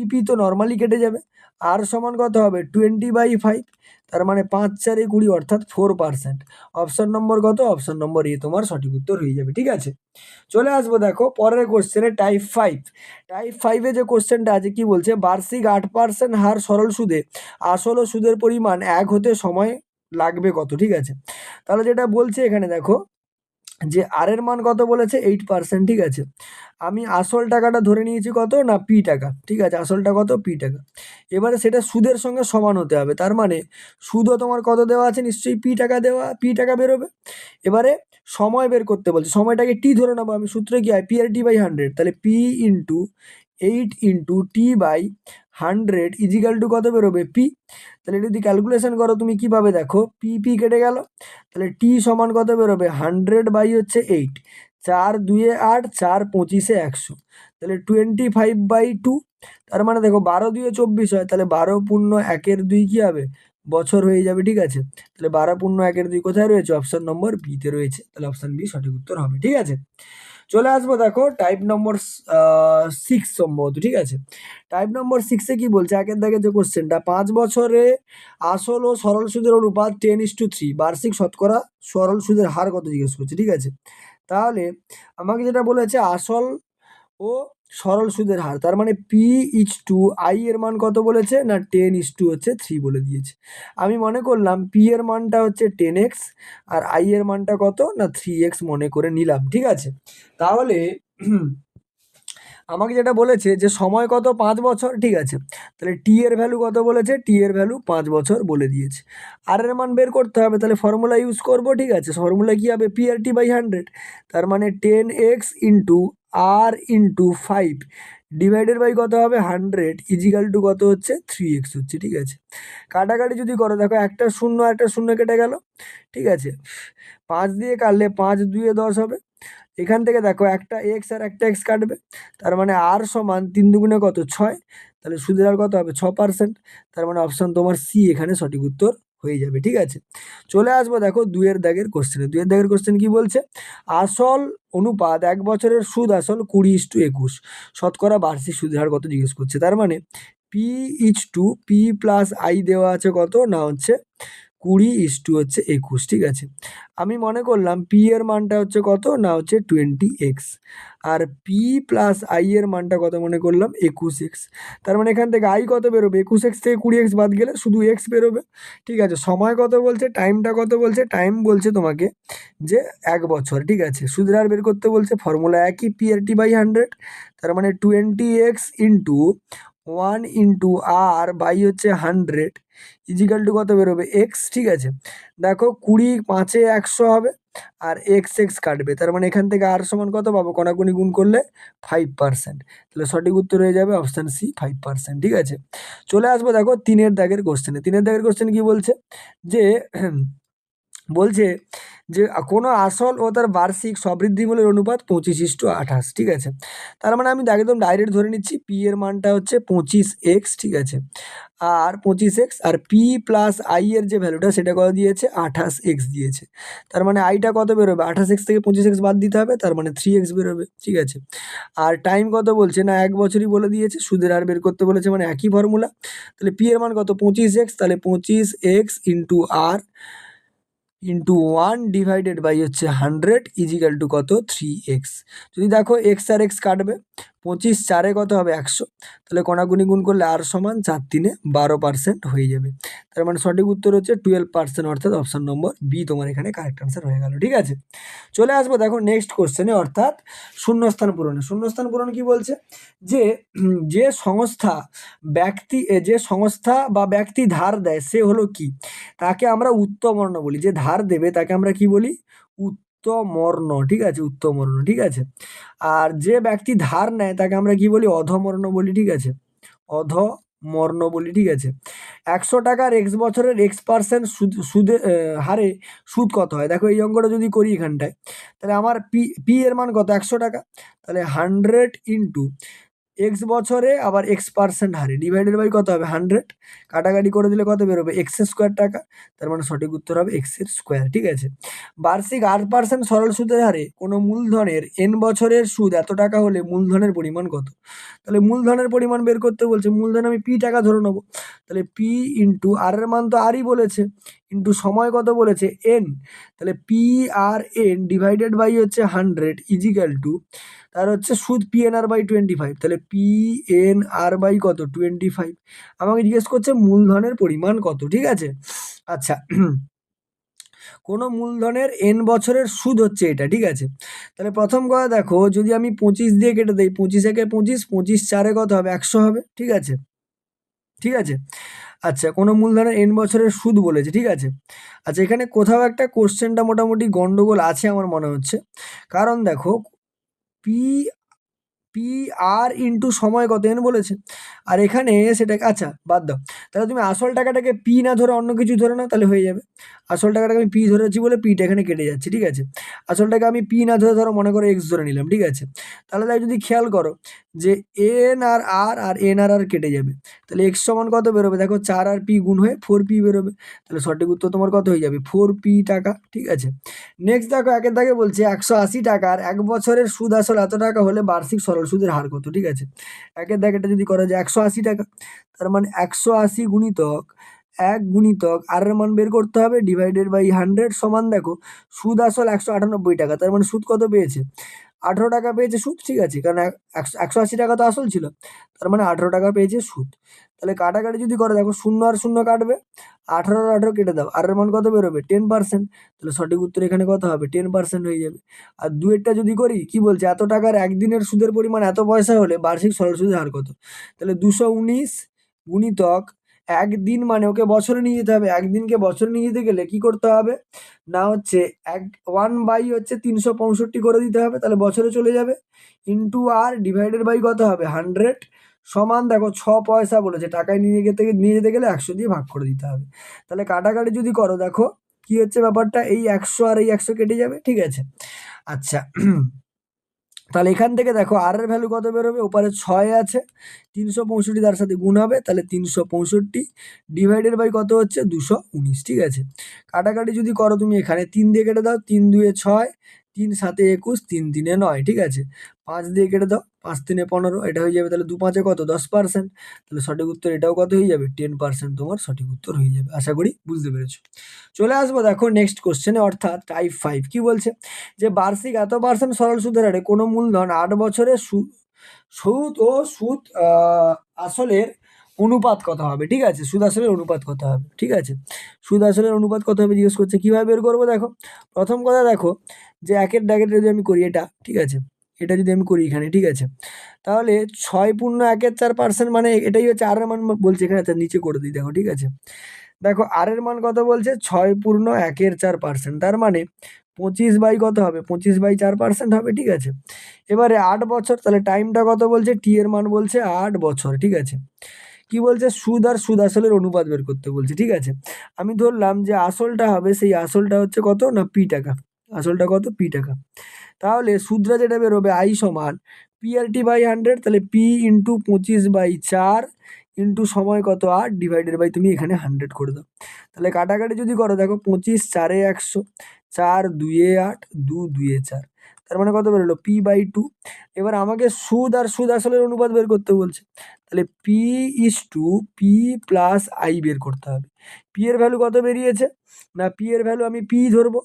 পি তো নর্মালি কেটে যাবে। আর সমান কত হবে 20/5, তার মানে 5 4 20 অর্থাৎ 4%। অপশন নম্বর কত, অপশন নম্বর এ তোমার সঠিক উত্তর হয়ে যাবে। ঠিক আছে, চলে আসবো দেখো পরের কোশ্চেনে টাইপ 5। টাইপ 5-এ যে কোশ্চেনটা আছে কি বলছে, বার্ষিক 8% হার সরল সুদে আসল ও সুদের পরিমাণ 1 হতে সময় লাগবে কত। ঠিক আছে, তাহলে যেটা বলছে এখানে দেখো, যে আর এর মান কত বলেছে 8%। ঠিক আছে, আমি আসল টাকাটা ধরে নিয়েছি কত, না পি টাকা। ঠিক আছে, আসলটা কত পি টাকা। এবারে সেটা সুদের সঙ্গে সমান হতে হবে, তার মানে সুদও তোমার কত দেওয়া আছে, নিশ্চয়ই পি টাকা দেওয়া, পি টাকা বেরোবে। এবারে সময় বের করতে বলছে, সময়টাকে টি ধরে নেবো আমি, সূত্রে কি হয় PRT/100। তাহলে P into 8 into T/100 is equal to কত বেরোবে পি। তাহলে এটা যদি ক্যালকুলেশন করো তুমি কি পাবে দেখো, পি কেটে গেল, তাহলে টি সমান কত বেরোবে 100 বাই হচ্ছে 8, 4 2 8, 4 25 100, তাহলে 25/2। তার মানে দেখো 12 2 24 হয়, তাহলে 12 পূর্ণ 1/2 কি হবে বছর হয়ে যাবে। ঠিক আছে, তাহলে 12 পূর্ণ 1/2 কোথায় রয়েছে, অপশন নম্বর বিতে রয়েছে। তাহলে অপশন বি সঠিক উত্তর হবে। ঠিক আছে, চলে আসবো দেখো টাইপ নম্বর 6 সম্ভবত, ঠিক আছে। টাইপ নম্বর 6-এ কি বলছে, একের দাগে যে কোশ্চেনটা, 5 বছরে আসল ও সরল সুদের অনুপাত 10:3, বার্ষিক শতকরা সরল সুদের হার কত জিজ্ঞেস করছে, ঠিক আছে। তাহলে আমাকে যেটা বলেছে আসল ও সরল সুদের হার, তার মানে P/I এর মান কত বলেছে না 10:3 বলে দিয়েছে। আমি মনে করলাম P এর মানটা হচ্ছে 10x আর I এর মানটা কত না 3x মনে করে নিলাম, ঠিক আছে। তাহলে আমাকে যেটা বলেছে যে সময় কত 5 বছর, ঠিক আছে। তাহলে টি এর ভ্যালু কত বলেছে, টি এর ভ্যালু 5 বছর বলে দিয়েছে। আর এর মান বের করতে হবে, তাহলে ফর্মুলা ইউজ করব, ঠিক আছে। ফর্মুলা কি হবে, PRT/100, তার মানে 10x into R into 5 divided by কত হবে 100 ইজিক্যাল টু কত হচ্ছে 3x হচ্ছে, ঠিক আছে। কাটাকাটি যদি করো দেখো একটা শূন্য একটা শূন্য কেটে গেল, ঠিক আছে। 5 দিয়ে কাটলে 5 2 10 হবে। এখান থেকে দেখো একটা এক্স আর একটা এক্স কাটবে, তার মানে আর সমান 3 দুগুণে কত 6, তাহলে সুদের হার কত হবে 6%। তার মানে অপশন তোমার সি এখানে সঠিক উত্তর হয়ে যাবে, ঠিক আছে। চলে আসবো দেখো 2-এর দাগের কোশ্চেনে। 2-এর দাগের কোশ্চেন কি বলছে, আসল অনুপাত 1 বছরের সুদ আসল 20:21, শতকরা বার্ষিক সুদের হার কত জিজ্ঞেস করছে। তার মানে P/P+I দেওয়া আছে কত না হচ্ছে 20:21 হচ্ছে 21, ঠিক আছে। আমি মনে করলাম পি এর মানটা হচ্ছে কত না হচ্ছে 20x আর P+I এর মানটা কত মনে করলাম 21x। তার মানে এখান থেকে আই কত বেরোবে, 21x থেকে 20x বাদ গেলে শুধু এক্স বেরোবে, ঠিক আছে। সময় কত বলছে, টাইমটা কত বলছে, টাইম বলছে তোমাকে যে 1 বছর, ঠিক আছে। সুদের হার বের করতে বলছে, ফর্মুলা একই PRT/100, তার মানে 20x into 1 into R by হচ্ছে 100 ইজিক্যাল টু কত বেরোবে এক্স, ঠিক আছে। দেখো 20 5-এ 100 হবে আর এক্স এক্স কাটবে, তার মানে এখান থেকে আর সমান কত পাবো, কোনাকুনি গুণ করলে 5%। তাহলে সঠিক উত্তর হয়ে যাবে অপশান সি 5%, ঠিক আছে। চলে আসবো দেখো 3-এর দাগের কোশ্চেনে। 3-এর দাগের কোশ্চেন কি বলছে যে বলছে যে কোনো আসল ও তার বার্ষিক সবৃদ্ধিমূলের অনুপাত 25:28, ঠিক আছে। তার মানে আমি একদম ডাইরেক্ট ধরে নিচ্ছি পি এর মানটা হচ্ছে 25x, ঠিক আছে। আর 25x আর P+I এর যে ভ্যালুটা সেটা কত দিয়েছে 28x দিয়েছে। তার মানে আইটা কত বেরোবে, 28x থেকে 25x বাদ দিতে হবে, তার মানে 3x বেরোবে, ঠিক আছে। আর টাইম কত বলছে না 1 বছরই বলে দিয়েছে, সুদের হার বের করতে বলেছে মানে একই ফর্মুলা। তাহলে পি এর মান কত 25x, তাহলে 25x into R into 1 divided by হচ্ছে 100 ইজিক্যাল টু কত 3x। যদি দেখো এক্স আর এক্স কাটবে, 25 4-এ কত হবে 100, তাহলে কোনাকুনি গুণ করলে আর সমান 4 3-এ 12% হয়ে যাবে। তার মানে সঠিক উত্তর হচ্ছে 12%, অর্থাৎ অপশন নম্বর বি তোমার এখানে কারেক্ট আনসার হয়ে গেল, ঠিক আছে। চলে আসবো দেখো নেক্সট কোশ্চেনে, অর্থাৎ শূন্যস্থান পূরণে। শূন্যস্থান পূরণ কি বলছে যে যে সংস্থা যে সংস্থা বা ব্যক্তি ধার দেয় সে হলো কি, তাকে আমরা উত্তমর্ণ বলি। যে ধার দেবে তাকে আমরা কি বলি, উত্তমর্ণ, ঠিক আছে, উত্তমর্ণ, ঠিক আছে। আর যে ব্যক্তি ধার নেয় তাকে আমরা কি বলি, অধমর্ণ বলি, ঠিক আছে, অধমর্ণ বলি, ঠিক আছে। 100 টাকার x বছরের x% সুদে হারে সুদ কত হয়। দেখো এই অঙ্কটা যদি করি এখানটায়, তাহলে আমার পি এর মান কত 100 টাকা, তাহলে 100 ইন্টু এক্স বছরে আবার x% হারে ডিভাইডেড বাই কত হবে 100, কাটাকাটি করে দিলে কত বেরোবে x² টাকা, তার মানে সঠিক উত্তর হবে x², ঠিক আছে। বার্ষিক 8% সরল সুদের হারে কোনো মূলধনের n বছরের সুদ এত টাকা হলে মূলধনের পরিমাণ কত। তাহলে মূলধনের পরিমাণ বের করতে বলছে, মূলধন আমি পি টাকা ধরে নেবো, তাহলে পি ইন্টু আর এর মান তো আরই বলেছে ইন্টু সময় কত বলেছে n, তাহলে PRN ডিভাইডেড বাই হচ্ছে 100 ইজিক্যাল টু তার হচ্ছে সুদ PNR/25, তাহলে PNR বাই কত 25। আমাকে জিজ্ঞেস করছে মূলধনের পরিমাণ কত, ঠিক আছে। আচ্ছা কোনো মূলধনের n বছরের সুদ হচ্ছে এটা, ঠিক আছে। তাহলে প্রথম কথা দেখো যদি আমি 25 দিয়ে কেটে দেই, 25 একে 25, 25 4-এ কত হবে 100 হবে, ঠিক আছে, ঠিক আছে। আচ্ছা কোনো মূলধনের n বছরের সুদ বলেছে, ঠিক আছে। আচ্ছা এখানে কোথাও একটা কোশ্চেনটা মোটামুটি গন্ডগোল আছে আমার মনে হচ্ছে, কারণ দেখো পি আর ইন্টু সময় কত n বলেছে, আর এখানে সেটা আচ্ছা বাদ দাও, তাহলে তুমি আসল টাকাটাকে পি না ধরে অন্য কিছু ধরে নাও তাহলে হয়ে যাবে। আসল টাকাটাকে আমি পি ধরেছি বলে পিটা এখানে কেটে যাচ্ছে, ঠিক আছে। আসলটাকে আমি পি না ধরে ধরো মনে করো এক্স ধরে নিলাম, ঠিক আছে। তাহলে তাই যদি খেয়াল করো যে এন আর আর আর এন আর আর কেটে যাবে, তাহলে এক্স সমান কত বেরোবে দেখো, 4 আর পি গুণ হয়ে 4p বেরোবে। তাহলে সঠিক উত্তর তোমার কত হয়ে যাবে, 4p টাকা, ঠিক আছে। নেক্সট দেখো একের দাগে বলছে 180 টাকার 1 বছরের সুদ আসল এত টাকা হলে বার্ষিক সরল সুদের হার কত, ঠিক আছে। একের দাগেটা যদি করা যায় 180 টাকা, তার মানে 180 গুণিতক 1 গুণিতক আর এর মান বের করতে হবে ডিভাইডেড বাই 100 সমান দেখো সুদ আসল 198 টাকা, তার মানে সুদ কত পেয়েছে, 18 টাকা পেয়েছে সুদ, ঠিক আছে। কারণ 180 টাকা তো আসল ছিল, তার মানে 18 টাকা পেয়েছে সুদ। তাহলে কাটাকাটি যদি করে দেখো 0 আর 0 কাটবে, 18 আর 18 কেটে দাও, আর এর মান কত বেরোবে 10%। তাহলে সঠিক উত্তর এখানে কত হবে 10% হয়ে যাবে। আর দুয়েরটা যদি করি কি বলছে, এত টাকার একদিনের সুদের পরিমাণ এত পয়সা হলে বার্ষিক সরল সুদের হার কত। তাহলে 219 গুণিতক একদিন, মানে ওকে বছরে নিয়ে যেতে হবে, একদিনকে বছরে নিয়ে যেতে গেলে কি করতে হবে না হচ্ছে 1/365 করে দিতে হবে, তাহলে বছরে চলে যাবে, ইন্টু আর ডিভাইডেড বাই কত হবে 100 সমান দেখো 6 পয়সা বলেছে, টাকায় নিয়ে যেতে গেলে 100 দিয়ে ভাগ করে দিতে হবে। তাহলে কাটাকাটি যদি করো দেখো কি হচ্ছে ব্যাপারটা, এই 100 আর এই 100 কেটে যাবে, ঠিক আছে। আচ্ছা তাহলে এখান থেকে দেখো আর এর ভ্যালু কত বেরোবে, ওপারে 6 আছে, 365 তার সাথে গুণ হবে, তাহলে 365 ডিভাইডেড বাই কত হচ্ছে 219, ঠিক আছে। কাটাকাটি যদি করো তুমি এখানে 3 দিয়ে কেটে দাও, 3 2 6, 3 7 21, 3 3 9, ঠিক আছে। 5 দিয়ে কেটে দাও, 5 3 15, এটা হয়ে যাবে, তাহলে 2 5 কত 10%, তাহলে সঠিক উত্তর এটাও কত হয়ে যাবে 10% তোমার সঠিক উত্তর হয়ে যাবে। আশা করি বুঝতে পেরেছো। চলে আসবো দেখো নেক্সট কোশ্চেনে, অর্থাৎ টাইপ 5 কি বলছে যে বার্ষিক এত পার্সেন্ট সরল সুদের হারে কোনো মূলধন 8 বছরের সুদ ও সুদ আসলের অনুপাত কত হবে, ঠিক আছে। সুদ আসলের অনুপাত কত হবে, ঠিক আছে। সুদ আসলের অনুপাত কত হবে জিজ্ঞেস করছে, কিভাবে বের করবো দেখো। প্রথম কথা দেখো যে একের ডাকের যদি আমি করি এটা, ঠিক আছে, এটা যদি আমি করি এখানে, ঠিক আছে, তাহলে 6 × 1/4 মানে এটাই হচ্ছে আর এর মান বলছে এখানে, আচ্ছা নিচে করে দিই দেখো, ঠিক আছে। দেখো আর এর মান কত বলছে 6 × 1/4, তার মানে 25 বাই কত হবে 25/4% হবে, ঠিক আছে। এবারে 8 বছর, তাহলে টাইমটা কত বলছে, টি এর মান বলছে 8 বছর, ঠিক আছে। কি বলছে সুদ আর সুদ আসলের অনুপাত বের করতে বলছে, ঠিক আছে। আমি ধরলাম যে আসলটা হবে, সেই আসলটা হচ্ছে কত না পি টাকা, আসলটা কত পি টাকা। তাহলে সুদরা যেটা বেরোবে আই সমান পি আর টি বাই 100, তাহলে পি ইন্টু 25/4 ইন্টু সময় কত 8 ডিভাইডেড বাই তুমি এখানে 100 করে দাও। তাহলে কাটাকাটি যদি করো দেখো 25 4 এ 100, 4 2 এ 8, 2 2 এ 4, তার মানে কত বেরোলো p/2। এবার আমাকে সুদ আর সুদ আসলের অনুপাত বের করতে বলছে, তাহলে p/p প্লাস আই বের করতে হবে। পি এর ভ্যালু কত বেরিয়েছে না, পি এর ভ্যালু আমি পি ধরবো,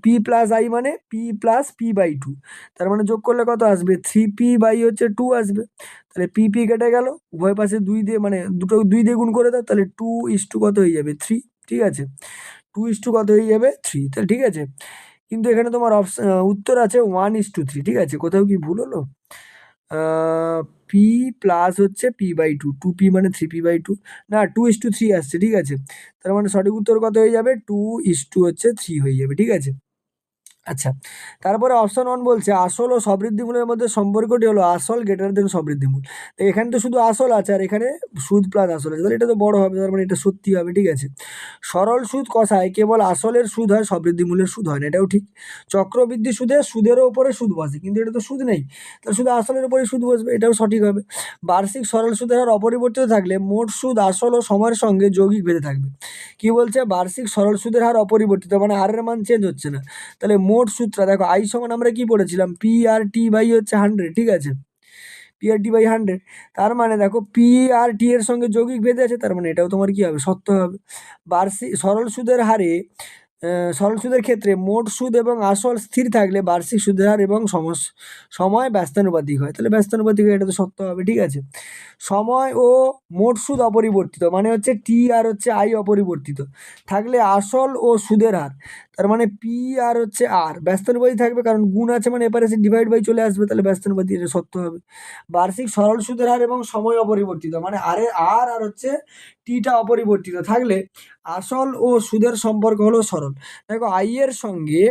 p প্লাস আই মানে p প্লাস p/2, তার মানে যোগ করলে কত আসবে 3p/2 আসবে। তাহলে p কেটে গেল, উভয় পাশে 2 দিয়ে মানে দুটো 2 দিয়ে গুণ করে দাও, তাহলে 2 কত হয়ে যাবে 3, ঠিক আছে। 2 কত হয়ে যাবে 3, তাহলে ঠিক আছে। কিন্তু এখানে তোমার উত্তর আছে 1:3, ঠিক আছে, কোথাও কি ভুল হলো। পি প্লাস হচ্ছে p/2, 2p মানে 3p/2, না 2:3 আসছে, ঠিক আছে। তার মানে সঠিক উত্তর কত হয়ে যাবে 2:3 হয়ে যাবে, ঠিক আছে। আচ্ছা তারপরে অপশন 1 বলছে আসল ও সবৃদ্ধিমূলের মধ্যে সম্পর্কটি হলো আসল গ্রেটার দেন সবৃদ্ধিমূল। তো এখানে তো শুধু আসল আছে আর এখানে সুদ প্লাস আসল আছে, তাহলে এটা তো বড় হবে, তার মানে এটা সত্যি হবে, ঠিক আছে। সরল সুদ কষায় কেবল আসলের সুদ হয়, সবৃদ্ধিমূলের সুদ হয় না, এটাও ঠিক। চক্রবৃদ্ধি সুদে সুদেরও উপরে সুদ বসে, কিন্তু এটা তো সুদ নেই, তাহলে শুধু আসলের উপরে সুদ বসবে, এটাও সঠিক হবে। বার্ষিক সরল সুদের হার অপরিবর্তিত থাকলে মোট সুদ আসল ও সময়ের সঙ্গে যৌগিক ভেদে থাকবে। কি বলছে বার্ষিক সরল সুদের হার অপরিবর্তিত মানে আর এর মান চেঞ্জ হচ্ছে না, তাহলে মোট সুদটা দেখো আই সমান আমরা কি পড়েছিলাম পি আর টি বাই হচ্ছে 100, ঠিক আছে, পি আর টি বাই 100, তার মানে দেখো পি আর টি এর সঙ্গে যৌগিক ভেদে আছে, তার মানে এটাও তোমার কি হবে সত্য হবে। বার্ষিক সরল সুদের হারে সরল সুদের ক্ষেত্রে মোট সুদ এবং আসল স্থির থাকলে বার্ষিক সুদের হার এবং সময় ব্যস্তানুপাতিক হয়, তাহলে ব্যস্তানুপাতিক হয়, এটা তো সত্য হবে, ঠিক আছে। সময় ও মোট সুদ অপরিবর্তিত মানে হচ্ছে টি আর হচ্ছে আই অপরিবর্তিত থাকলে আসল ও সুদের হার, তার মানে পি আর হচ্ছে আর ব্যস্তানুপাতিক থাকবে, কারণ গুণ আছে মানে এপারে এসে ডিভাইড বাই চলে আসবে, তাহলে ব্যস্তানুপাতিক, এটা সত্য হবে। বার্ষিক সরল সুদের হার এবং সময় অপরিবর্তিত মানে আর আর হচ্ছে টিটা অপরিবর্তিত থাকলে আসল ও সুদের সম্পর্ক হলো সরল। দেখো আই এর সঙ্গে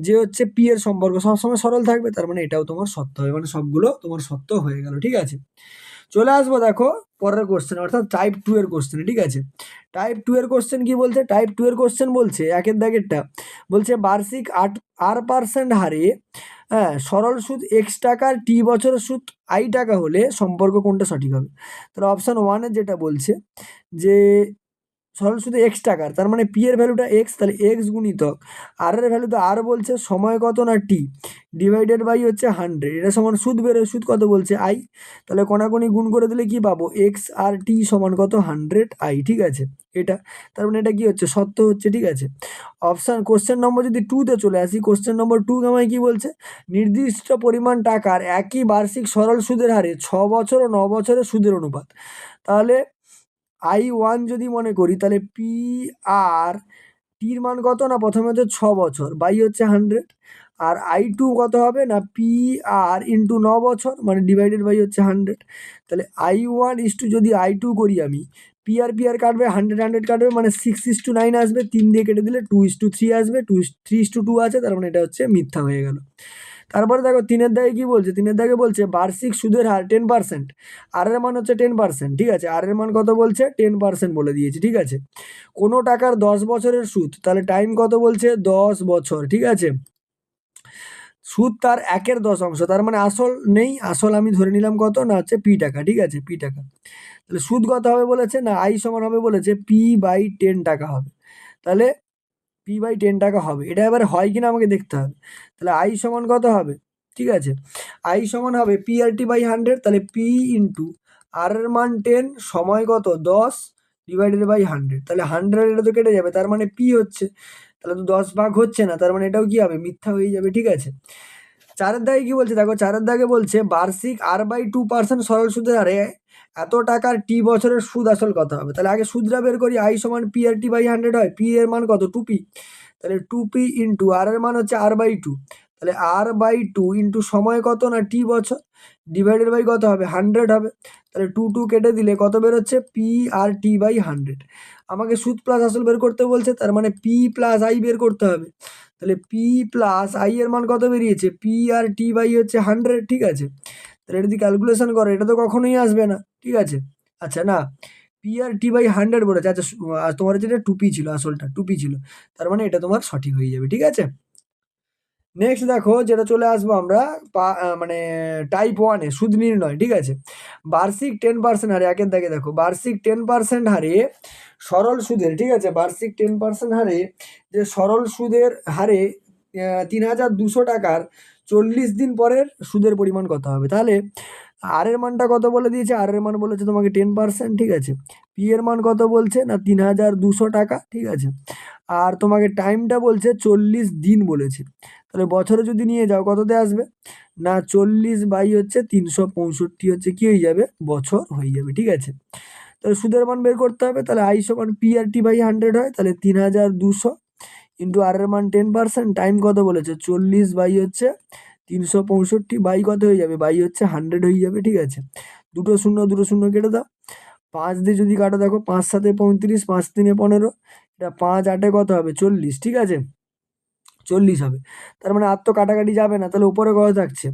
যে হচ্ছে পি এর সম্পর্ক সবসময় সরল থাকবে, তার মানে এটাও তোমার সত্য হবে, মানে সবগুলো তোমার সত্য হয়ে গেল, ঠিক আছে। চলে আসবো দেখো পরের কোশ্চেন, অর্থাৎ টাইপ 2 এর কোশ্চেন। ঠিক আছে, টাইপ 2 এর কোশ্চেন কি বলছে? টাইপ 2 এর কোশ্চেন বলছে একের দাগেরটা, বলছে বার্ষিক 8% হারে সরল সুদ x টাকার টি বছরের সুদ i টাকা হলে সম্পর্ক কোনটা সঠিক হবে? তাহলে অপশন 1 এর যেটা বলছে যে সরল সুদে x টাকার, তার মানে পি এর ভ্যালুটা x, তাহলে x গুণিতক আর এর ভ্যালু তো আর বলছে, সময় কত না টি, ডিভাইডেড বাই হচ্ছে 100, এটা সমান সুদ বেরোয়, সুদ কত বলছে i, তাহলে কোনাকুনি গুণ করে দিলে কি পাবো? x আর টি সমান কত? 100i। ঠিক আছে, এটা তার মানে এটা কি হচ্ছে? সত্য হচ্ছে। ঠিক আছে, অপশান কোশ্চেন নম্বর যদি 2-তে চলে আসি, কোশ্চেন নম্বর 2 আমায় কি বলছে? নির্দিষ্ট পরিমাণ টাকার একই বার্ষিক সরল সুদের হারে 6 বছর ও 9 বছরের সুদের অনুপাত। তাহলে i1 যদি মনে করি, তাহলে পি আর টির মান কত না, প্রথমে হচ্ছে 6 বছর বাই হচ্ছে 100, আর i2 কত হবে না, পি আর ইন্টু 9 বছর মানে ডিভাইডেড বাই হচ্ছে 100। তাহলে i1 ইস্টু যদি i2 করি আমি, পি আর কাটবে, 100 কাটবে, মানে 6:9 আসবে, 3 দিয়ে কেটে দিলে 2:3 আসবে, 3:2 আছে, তার মানে এটা হচ্ছে মিথ্যা হয়ে গেল। তারপরে দেখো 3-এর দাগে কি বলছে? 3-এর দাগে বলছে বার্ষিক সুদের হার 10%, আর এর মান হচ্ছে 10%। ঠিক আছে, আর এর মান কত বলছে? 10% বলে দিয়েছে। ঠিক আছে, কোনো টাকার 10 বছরের সুদ, তাহলে টাইম কত বলছে? 10 বছর। ঠিক আছে, সুদ তার 1/10, তার মানে আসল নেই, আসল আমি ধরে নিলাম কত না, হচ্ছে পি টাকা। ঠিক আছে, পি টাকা, তাহলে সুদ কত হবে বলেছে না, i সমান হবে বলেছে p/10 টাকা হবে, তাহলে p/10 টাকা হবে। এটা এবার হয় কিনা আমাকে দেখতে হবে। তাহলে i সমান কত হবে? ঠিক আছে, i সমান হবে p/100, তাহলে p ইন্টু আর এর মান 10, সময় কত? 10 ডিভাইডেড বাই 100, তাহলে 100 এটা তো কেটে যাবে, তার মানে p হচ্ছে, তাহলে তো 10 ভাগ হচ্ছে না, তার মানে এটাও কি হবে? মিথ্যা হয়ে যাবে। ঠিক আছে, 4-এর দাগে কি বলছে দেখো, 4-এর দাগে বলছে বার্ষিক r/2% সরল সুদের হারে এত টাকার টি বছরের সুদ আসল কত হবে? তাহলে আগে সুদটা বের করি, i সমান p/100 হয়, p এর মান কত? 2p, তাহলে 2p ইন্টু আর এর মান হচ্ছে r/2, তাহলে r/2 ইন্টু সময় কত না, টি বছর, ডিভাইডেড বাই কত হবে? 100 হবে, তাহলে 2 কেটে দিলে কত বেরোচ্ছে? p আর t/100। আমাকে সুদ প্লাস আসল বের করতে বলছে, তার মানে p প্লাস i বের করতে হবে, তাহলে p প্লাস i এর মান কত বেরিয়েছে? p আর t/100। ঠিক আছে, তাহলে এটা যদি ক্যালকুলেশন করে, এটা তো কখনোই আসবে না। ঠিক আছে, আচ্ছা না, p আর t/100 বলেছে, আচ্ছা তোমার যেটা 2p ছিল, আসলটা 2p ছিল, তার মানে এটা তোমার সঠিক হয়ে যাবে। ঠিক আছে, নেক্সট দেখো যেটা চলে আসবো আমরা মানে টাইপ 1-এ সুদ নির্ণয়। ঠিক আছে, বার্ষিক 10% হারে, একের দাগে দেখো বার্ষিক 10% হারে সরল সুদের, ঠিক আছে, বার্ষিক 10% হারে যে সরল সুদের হারে 3,200 টাকার 40 দিন পরের সুদের পরিমাণ কত হবে? তাহলে আর এর মানটা কত বলে দিয়েছে? আর এর মান বলেছে তোমাকে 10%। ঠিক আছে, পি এর মান কত বলছে না, 3,200 টাকা। ঠিক আছে, আর তোমাকে টাইমটা বলছে 40 দিন বলেছে, তাহলে বছরে যদি নিয়ে যাও কততে আসবে না, 40 বাই হচ্ছে 365 হচ্ছে কি হয়ে যাবে? বছর হয়ে যাবে। ঠিক আছে, তাহলে সুদের মান বের করতে হবে, তাহলে i সমান p/100 হয়, তাহলে 3,200 ইন্টু আর এর মান 10%, টাইম কত বলেছে? 40 বাই হচ্ছে 365 বাই কত হয়ে যাবে? বাই হচ্ছে 100 হয়ে যাবে। ঠিক আছে, দুটো শূন্য কেটে দাও, 5 দিয়ে যদি কাটো, দেখো 5 7 35, 5 3 15, এটা 5 8 কত হবে? 40। ঠিক আছে, 40 হবে, তার মানে আর তো কাটাকাটি যাবে না, তাহলে উপরে কত থাকছে?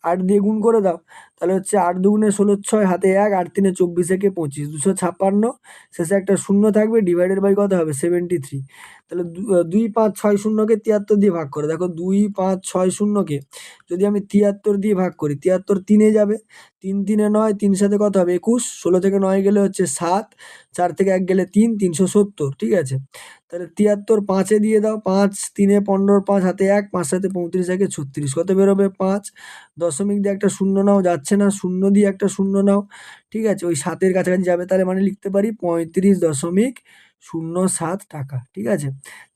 8 দিয়ে গুণ করে দাও, তাহলে হচ্ছে 8 দুগুণে 16, 6 হাতে 1, 8 3 24, একে 25, 256, শেষে একটা শূন্য থাকবে, ডিভাইডেড বাই কত হবে? 73। তাহলে 2 5 6 0-কে 73 দিয়ে ভাগ করে দেখো, 2 5 6 0-কে যদি আমি 73 দিয়ে ভাগ করি, 73 3-এ যাবে, 3 3-এ 9, 3 সাথে কত হবে? 21, 16 থেকে 9 গেলে হচ্ছে 7, 4 থেকে 1 গেলে 3, 370। ঠিক আছে, তাহলে 73 5-এ দিয়ে দাও, 5 3-এ 15, 5 হাতে 1, 5 সাথে 35, একে 36, কত বেরোবে? 5, দশমিক দিয়ে একটা শূন্য নাও, যাচ্ছে না, শূন্য দিয়ে একটা শূন্য নাও। ঠিক আছে, ওই 7-এর কাছাকাছি যাবে, তাহলে মানে লিখতে পারি 35.07 টাকা। ঠিক আছে,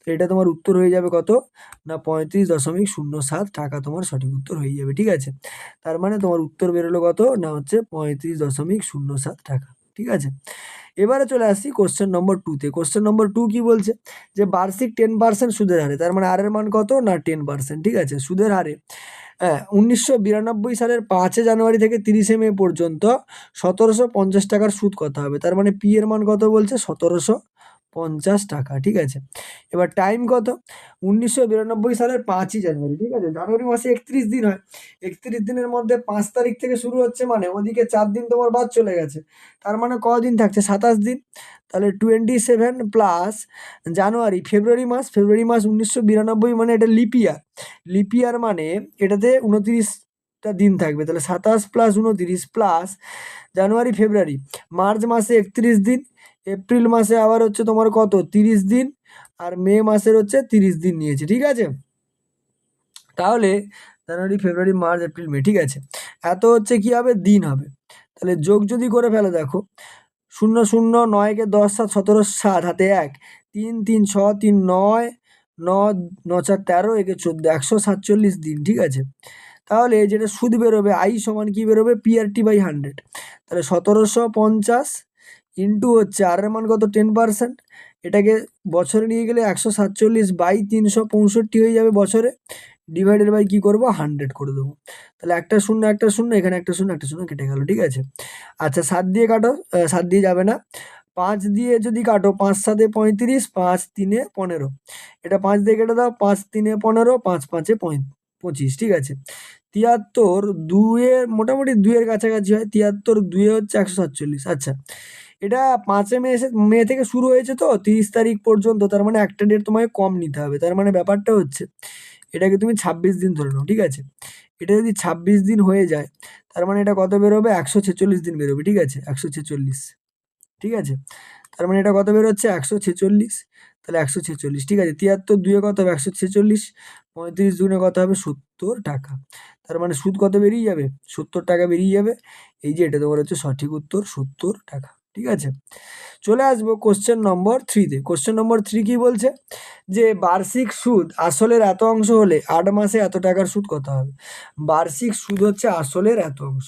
তো এটা তোমার উত্তর হয়ে যাবে কত না, 35.07 টাকা তোমার সঠিক উত্তর হয়ে যাবে। ঠিক আছে, তার মানে তোমার উত্তর বেরোলো কত না, হচ্ছে 35.07 টাকা। ঠিক আছে, এবারে চলে আসছি কোশ্চেন নম্বর 2-তে। কোশ্চেন নম্বর 2 কি বলছে? যে বার্ষিক 10% সুদের হারে, তার মানে আর এর মান কত না, 10%। ঠিক আছে, সুদের হারে 1992 সালের 5 জানুয়ারি থেকে 30 মে পর্যন্ত 1750 টাকার সুদ কত হবে? তার মানে পি এর মান কত বলছে? টাকা, ঠিক আছে। এবার টাইম কত? 1992 সালের 5ই জানুয়ারি, ঠিক আছে। জানুয়ারি মাসে 31 দিন হয়, 31 দিনের মধ্যে 5 তারিখ থেকে শুরু হচ্ছে, মানে ওদিকে 4 দিন তোমার বাদ চলে গেছে, তার মানে কদিন থাকছে? 27 দিন। তাহলে 27 প্লাস জানুয়ারি, ফেব্রুয়ারি মাস 1992, মানে এটা লিপিয়ার, লিপিয়ার মানে এটাতে 29টা দিন থাকবে, তাহলে 27 প্লাস 29 প্লাস জানুয়ারি, ফেব্রুয়ারি, মার্চ মাসে 31 দিন, এপ্রিল মাসে আবার হচ্ছে তোমার কত? 30 দিন, আর মে মাসের হচ্ছে 30 দিন নিয়েছে, ঠিক আছে। তাহলে জানুয়ারি, ফেব্রুয়ারি, মার্চ, এপ্রিল, মে, ঠিক আছে। এত হচ্ছে কি হবে? দিন হবে। তাহলে যোগ যদি করে ফেলো, দেখো 0 0 9 কে 10 7 17 7 হাতে 1 3 3 6 3 9 9 9 4 13 একে 14 147 দিন, ঠিক আছে। তাহলে যেটা সুদ বেরোবে, আই সমান কি বেরোবে? PRT by 100। তাহলে 1750 ইন্টু হচ্ছে আর এর মান কত? 10%। এটাকে বছরে নিয়ে গেলে 147 বাই 365 হয়ে যাবে বছরে, ডিভাইডেড বাই কি করবো? 100 করে দেবো। তাহলে একটা শূন্য এখানে একটা শূন্য কেটে গেল, ঠিক আছে। আচ্ছা 7 দিয়ে কাটো, 7 দিয়ে যাবে না, 5 দিয়ে যদি কাটো, 5 7 এ 35, 5 3 এ 15, এটা 5 দিয়ে কেটে দাও, 5 3 এ 15, 5 5 এ 25, ঠিক আছে। 73 2 এ মোটামুটি 2 এর কাছাকাছি হয়, 73 2 এ হচ্ছে 147। আচ্ছা, এটা 5 মে থেকে শুরু হয়েছে, তো 30 তারিখ পর্যন্ত, তার মানে একটা ডেট তোমাকে কম নিতে হবে। তার মানে ব্যাপারটা হচ্ছে এটাকে তুমি 26 দিন ধরে নাও, ঠিক আছে। এটা যদি 26 দিন হয়ে যায়, তার মানে এটা কত বেরোবে? 146 দিন বেরোবে, ঠিক আছে, 146, ঠিক আছে। তার মানে এটা কত বেরোচ্ছে? 146, তাহলে 146, ঠিক আছে। 73 2 এ কত হবে? 146, 35 দুগুণে কত হবে? 70 টাকা। তার মানে সুদ কত বেরিয়ে যাবে? 70 টাকা বেরিয়ে যাবে। এই যে এটা তোমার হচ্ছে সঠিক উত্তর, 70 টাকা, ঠিক আছে। চলে আসবো কোশ্চেন নম্বর 3-তে। কোশ্চেন নম্বর 3 কি বলছে? যে বার্ষিক সুদ আসলের এত অংশ হলে 8 মাসে এত টাকার সুদ কত হবে? বার্ষিক সুদ হচ্ছে আসলের এত অংশ।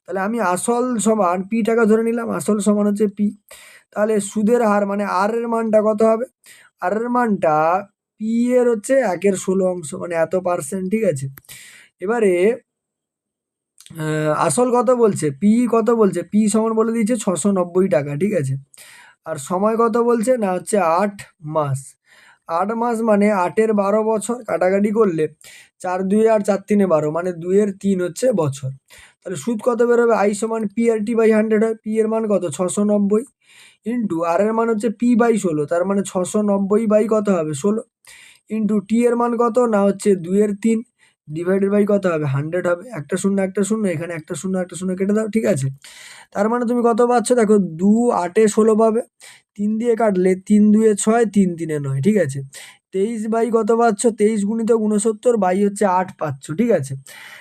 তাহলে আমি আসল সমান পি টাকা ধরে নিলাম, আসল সমান হচ্ছে পি। তাহলে সুদের হার মানে আর এর মানটা কত হবে? আর এর মানটা পি এর হচ্ছে 1/16 অংশ, মানে এত পার্সেন্ট, ঠিক আছে। এবারে আসল কত বলছে? পি কত বলছে? পি সমান বলে দিয়েছে 690 টাকা, ঠিক আছে। আর সময় কত বলছে? না হচ্ছে 8 মাস। 8 মাস মানে 8 এর 12 বছর, কাটাকাটি করলে 4 2 8 4 3 12, মানে 2 এর 3 হচ্ছে বছর। তাহলে সুদ কত বেরোবে? আই সমান PRT বাই 100 হয়। পি এর মান কত? 690 ইন্টু আর এর মান হচ্ছে পি বাই 16, তার মানে 690 বাই কত হবে? 16 ইন্টু টি এর মান কত? না হচ্ছে 2 এর 3 ডিভাইডেড বাই কত হবে? 100 হবে। একটা শূন্য, এখানে একটা শূন্য কেটে দাও, ঠিক আছে। তার মানে তুমি কত পাচ্ছ? দেখো 2 8 এ 16 পাবে, 3 দিয়ে কাটলে 3 2 এ 6, 3 3 এ 9, ঠিক আছে। 23 বাই কত পাচ্ছ? 23 গুণিত 69 বাই হচ্ছে 8 পাচ্ছ, ঠিক আছে।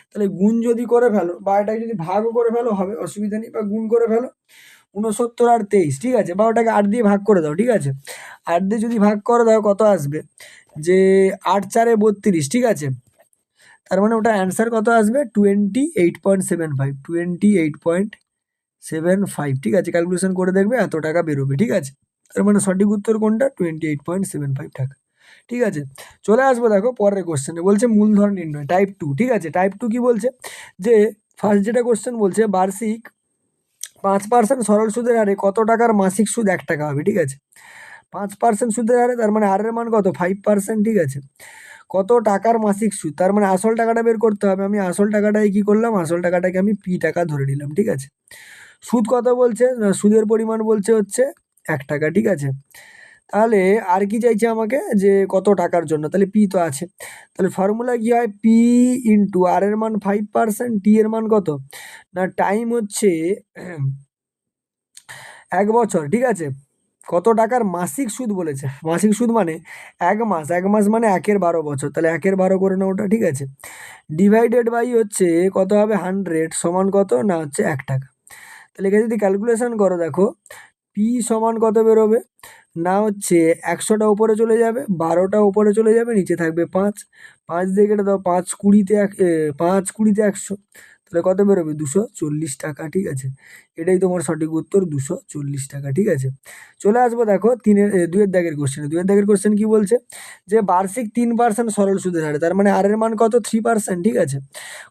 তাহলে গুণ যদি করে ফেলো বা এটাকে যদি ভাগও করে ফেলো হবে, অসুবিধা নেই, বা গুণ করে ফেলো 69 আর 23, ঠিক আছে, বা ওটাকে 8 দিয়ে ভাগ করে দাও, ঠিক আছে। 8 দিয়ে যদি ভাগ করে দাও কত আসবে? যে 8 4 এ 32, ঠিক আছে। তার মানে ওটা অ্যান্সার কত আসবে? 28.75, 28.75, ঠিক আছে। ক্যালকুলেশন করে দেখবে এত টাকা বেরোবে, ঠিক আছে। তার মানে সঠিক উত্তর কোনটা? 28.75 টাকা, ঠিক আছে। চলে আসবো দেখো পরের কোশ্চেনে, বলছে মূলধন নির্ণয়, টাইপ 2, ঠিক আছে। টাইপ 2 কি বলছে? যে ফার্স্ট যেটা কোশ্চেন বলছে, বার্ষিক 5% সরল সুদের হারে কত টাকার মাসিক সুদ 1 টাকা হবে, ঠিক আছে। 5% সুদের হারে, তার মানে আর এর মান কত? 5%, ঠিক আছে। কত টাকার মাসিক সুদ, তার মানে আসল টাকাটা বের করতে হবে। আমি আসল টাকাটাই কি করলাম? আসল টাকাটাকে আমি পি টাকা ধরে নিলাম, ঠিক আছে। সুদ কত বলছে? না, সুদের পরিমাণ বলছে হচ্ছে 1 টাকা, ঠিক আছে। তাহলে আর কি চাইছে আমাকে? যে কত টাকার জন্য, তাহলে পি তো আছে। তাহলে ফর্মুলা কি হয়? পি ইন্টু আর এর মান 5%, টি এর মান কত? না টাইম হচ্ছে 1 বছর, ঠিক আছে। কত টাকার মাসিক সুদ বলেছে? মাসিক সুদ মানে 1 মাস, 1 মাস মানে 1 এর 12 বছর, তাহলে 1 এর 12 করে নাও ওটা, ঠিক আছে। ডিভাইডেড বাই হচ্ছে কত হবে? 100 সমান কত? না হচ্ছে 1 টাকা। তাহলে এখানে যদি ক্যালকুলেশন করো, দেখো পি সমান কত বেরোবে? না হচ্ছে 100টা উপরে চলে যাবে, 12টা উপরে চলে যাবে, নিচে থাকবে 5, 5 দিয়ে কেটে দাও, 5 20 তে 100, তাহলে কত বেরোবে? 240 টাকা, ঠিক আছে? এটাই তোমার সঠিক উত্তর, 240 টাকা, ঠিক আছে? চলে আসবো দেখো 2-এর দাগের কোশ্চেনে। 2-এর দাগের কোশ্চেন কি বলছে? যে বার্ষিক 3% সরল সুদের হারে, তার মানে আর এর মান কত? 3%, ঠিক আছে?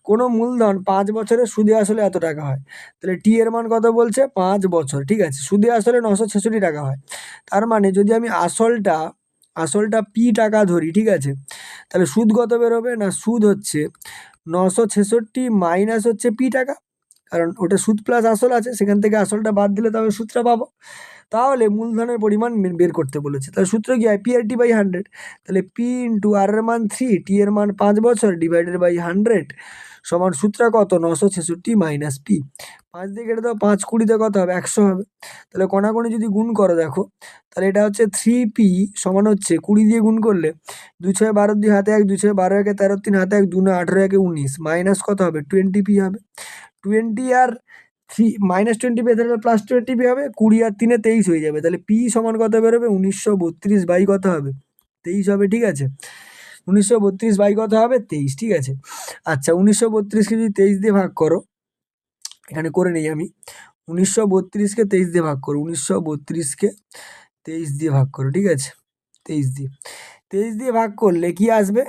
কোনো মূলধন 5 বছরের সুদে আসলে এত টাকা হয়। তাহলে টি এর মান কত বলছে? 5 বছর, ঠিক আছে? সুদে আসলে 966 টাকা হয়। তার মানে যদি আমি আসলটা পি টাকা ধরি, ঠিক আছে? তাহলে সুদ কত বেরোবে? না, সুদ হচ্ছে 966 মাইনাস হচ্ছে পি টাকা, কারণ ওটা সুদ প্লাস আসল আছে, সেখান থেকে আসলটা বাদ দিলে তবে সুদটা পাবো। তাহলে মূলধনের পরিমাণ বের করতে বলেছে। তাহলে সূত্র কি হয়? P R T by 100। তাহলে পি ইন্টু আর এর মান 3, টি এর মান 5 বছর, ডিভাইডেড বাই 100 সমান সূত্রটা কত? 966 মাইনাস পি। 5 দিয়ে কেটে দাও, 5 20 কত হবে? 100 হবে। তাহলে কোনাকুনি যদি গুণ করো দেখো, তাহলে এটা হচ্ছে 3p সমান হচ্ছে 20 দিয়ে গুণ করলে 2 6 12, 2 হাতে 1, 2 6 12 একে 13, 3 হাতে 1, 2 9 18 একে 19, মাইনাস কত হবে? 20p হবে। 20 আর 3 মাইনাস 20 পেয়ে তাহলে প্লাস 20 হবে, 20 আর 3 23 হয়ে যাবে। তাহলে পি সমান কত বেরোবে? 1932 বাই কত হবে? 23 হবে, ঠিক আছে? 1932 বাই কত হবে? 23, ঠিক আছে? আচ্ছা, 1932কে যদি 23 দিয়ে ভাগ করো, এখানে করে নেই আমি। 1932কে 23 দিয়ে ভাগ করো, 1932কে 23 দিয়ে ভাগ করো, ঠিক আছে? 23 দিয়ে ভাগ করলে কি আসবে?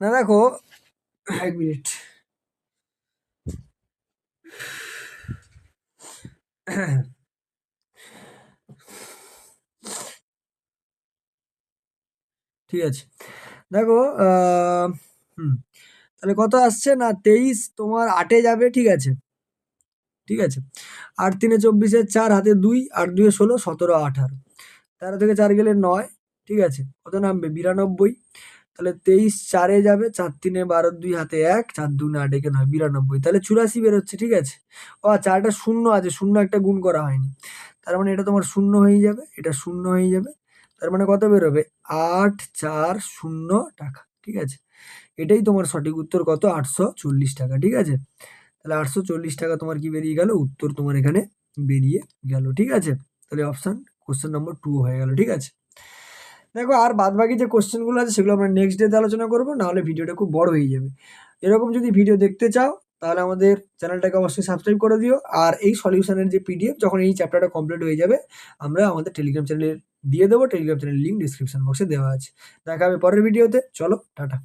না দেখো, 1 মিনিট। ঠিক আছে, দেখো হুম তাহলে কত আসছে? না 23 তোমার 8-এ যাবে, ঠিক আছে? ঠিক আছে, 8 3 24, 4 হাতে 2, 8 2 16, 17 18, 13 থেকে 4 গেলে 9, ঠিক আছে? কত নামবে? 92। তাহলে 23 4-এ যাবে, 4 3 12, 2 হাতে 1, 4 2 8 একে 9, 92। তাহলে 84 বেরোচ্ছে, ঠিক আছে? ও আচ্ছা, একটা শূন্য আছে, শূন্য একটা গুণ করা হয়নি, তার মানে এটা তোমার শূন্য হয়ে যাবে, এটা শূন্য হয়ে যাবে। তার মানে কত বেরোবে? 840 টাকা, ঠিক আছে? এটাই তোমার সঠিক উত্তর, কত? 840 টাকা, ঠিক আছে? তাহলে 840 টাকা তোমার কি বেরিয়ে গেল? উত্তর তোমার এখানে বেরিয়ে গেল, ঠিক আছে? তাহলে অপশন কোশ্চেন নম্বর 2 হয়ে গেল, ঠিক আছে? দেখো, আর বাদবাকি যে কোশ্চেনগুলো আছে সেগুলো আমরা নেক্সট ডেতে আলোচনা করবো, নাহলে ভিডিওটা খুব বড় হয়ে যাবে। এরকম যদি ভিডিও দেখতে চাও তাহলে আমাদের চ্যানেলটাকে অবশ্যই সাবস্ক্রাইব করে দিও। আর এই সলিউশনের যে পিডিএফ যখন এই চ্যাপ্টারটা কমপ্লিট হয়ে যাবে, আমরা আমাদের টেলিগ্রাম চ্যানেলে দিয়ে দেবো। টেলিগ্রাম চ্যানেলের লিঙ্ক ডিসক্রিপশন বক্সে দেওয়া আছে। দেখা হবে পরের ভিডিওতে। চলো, টাটা।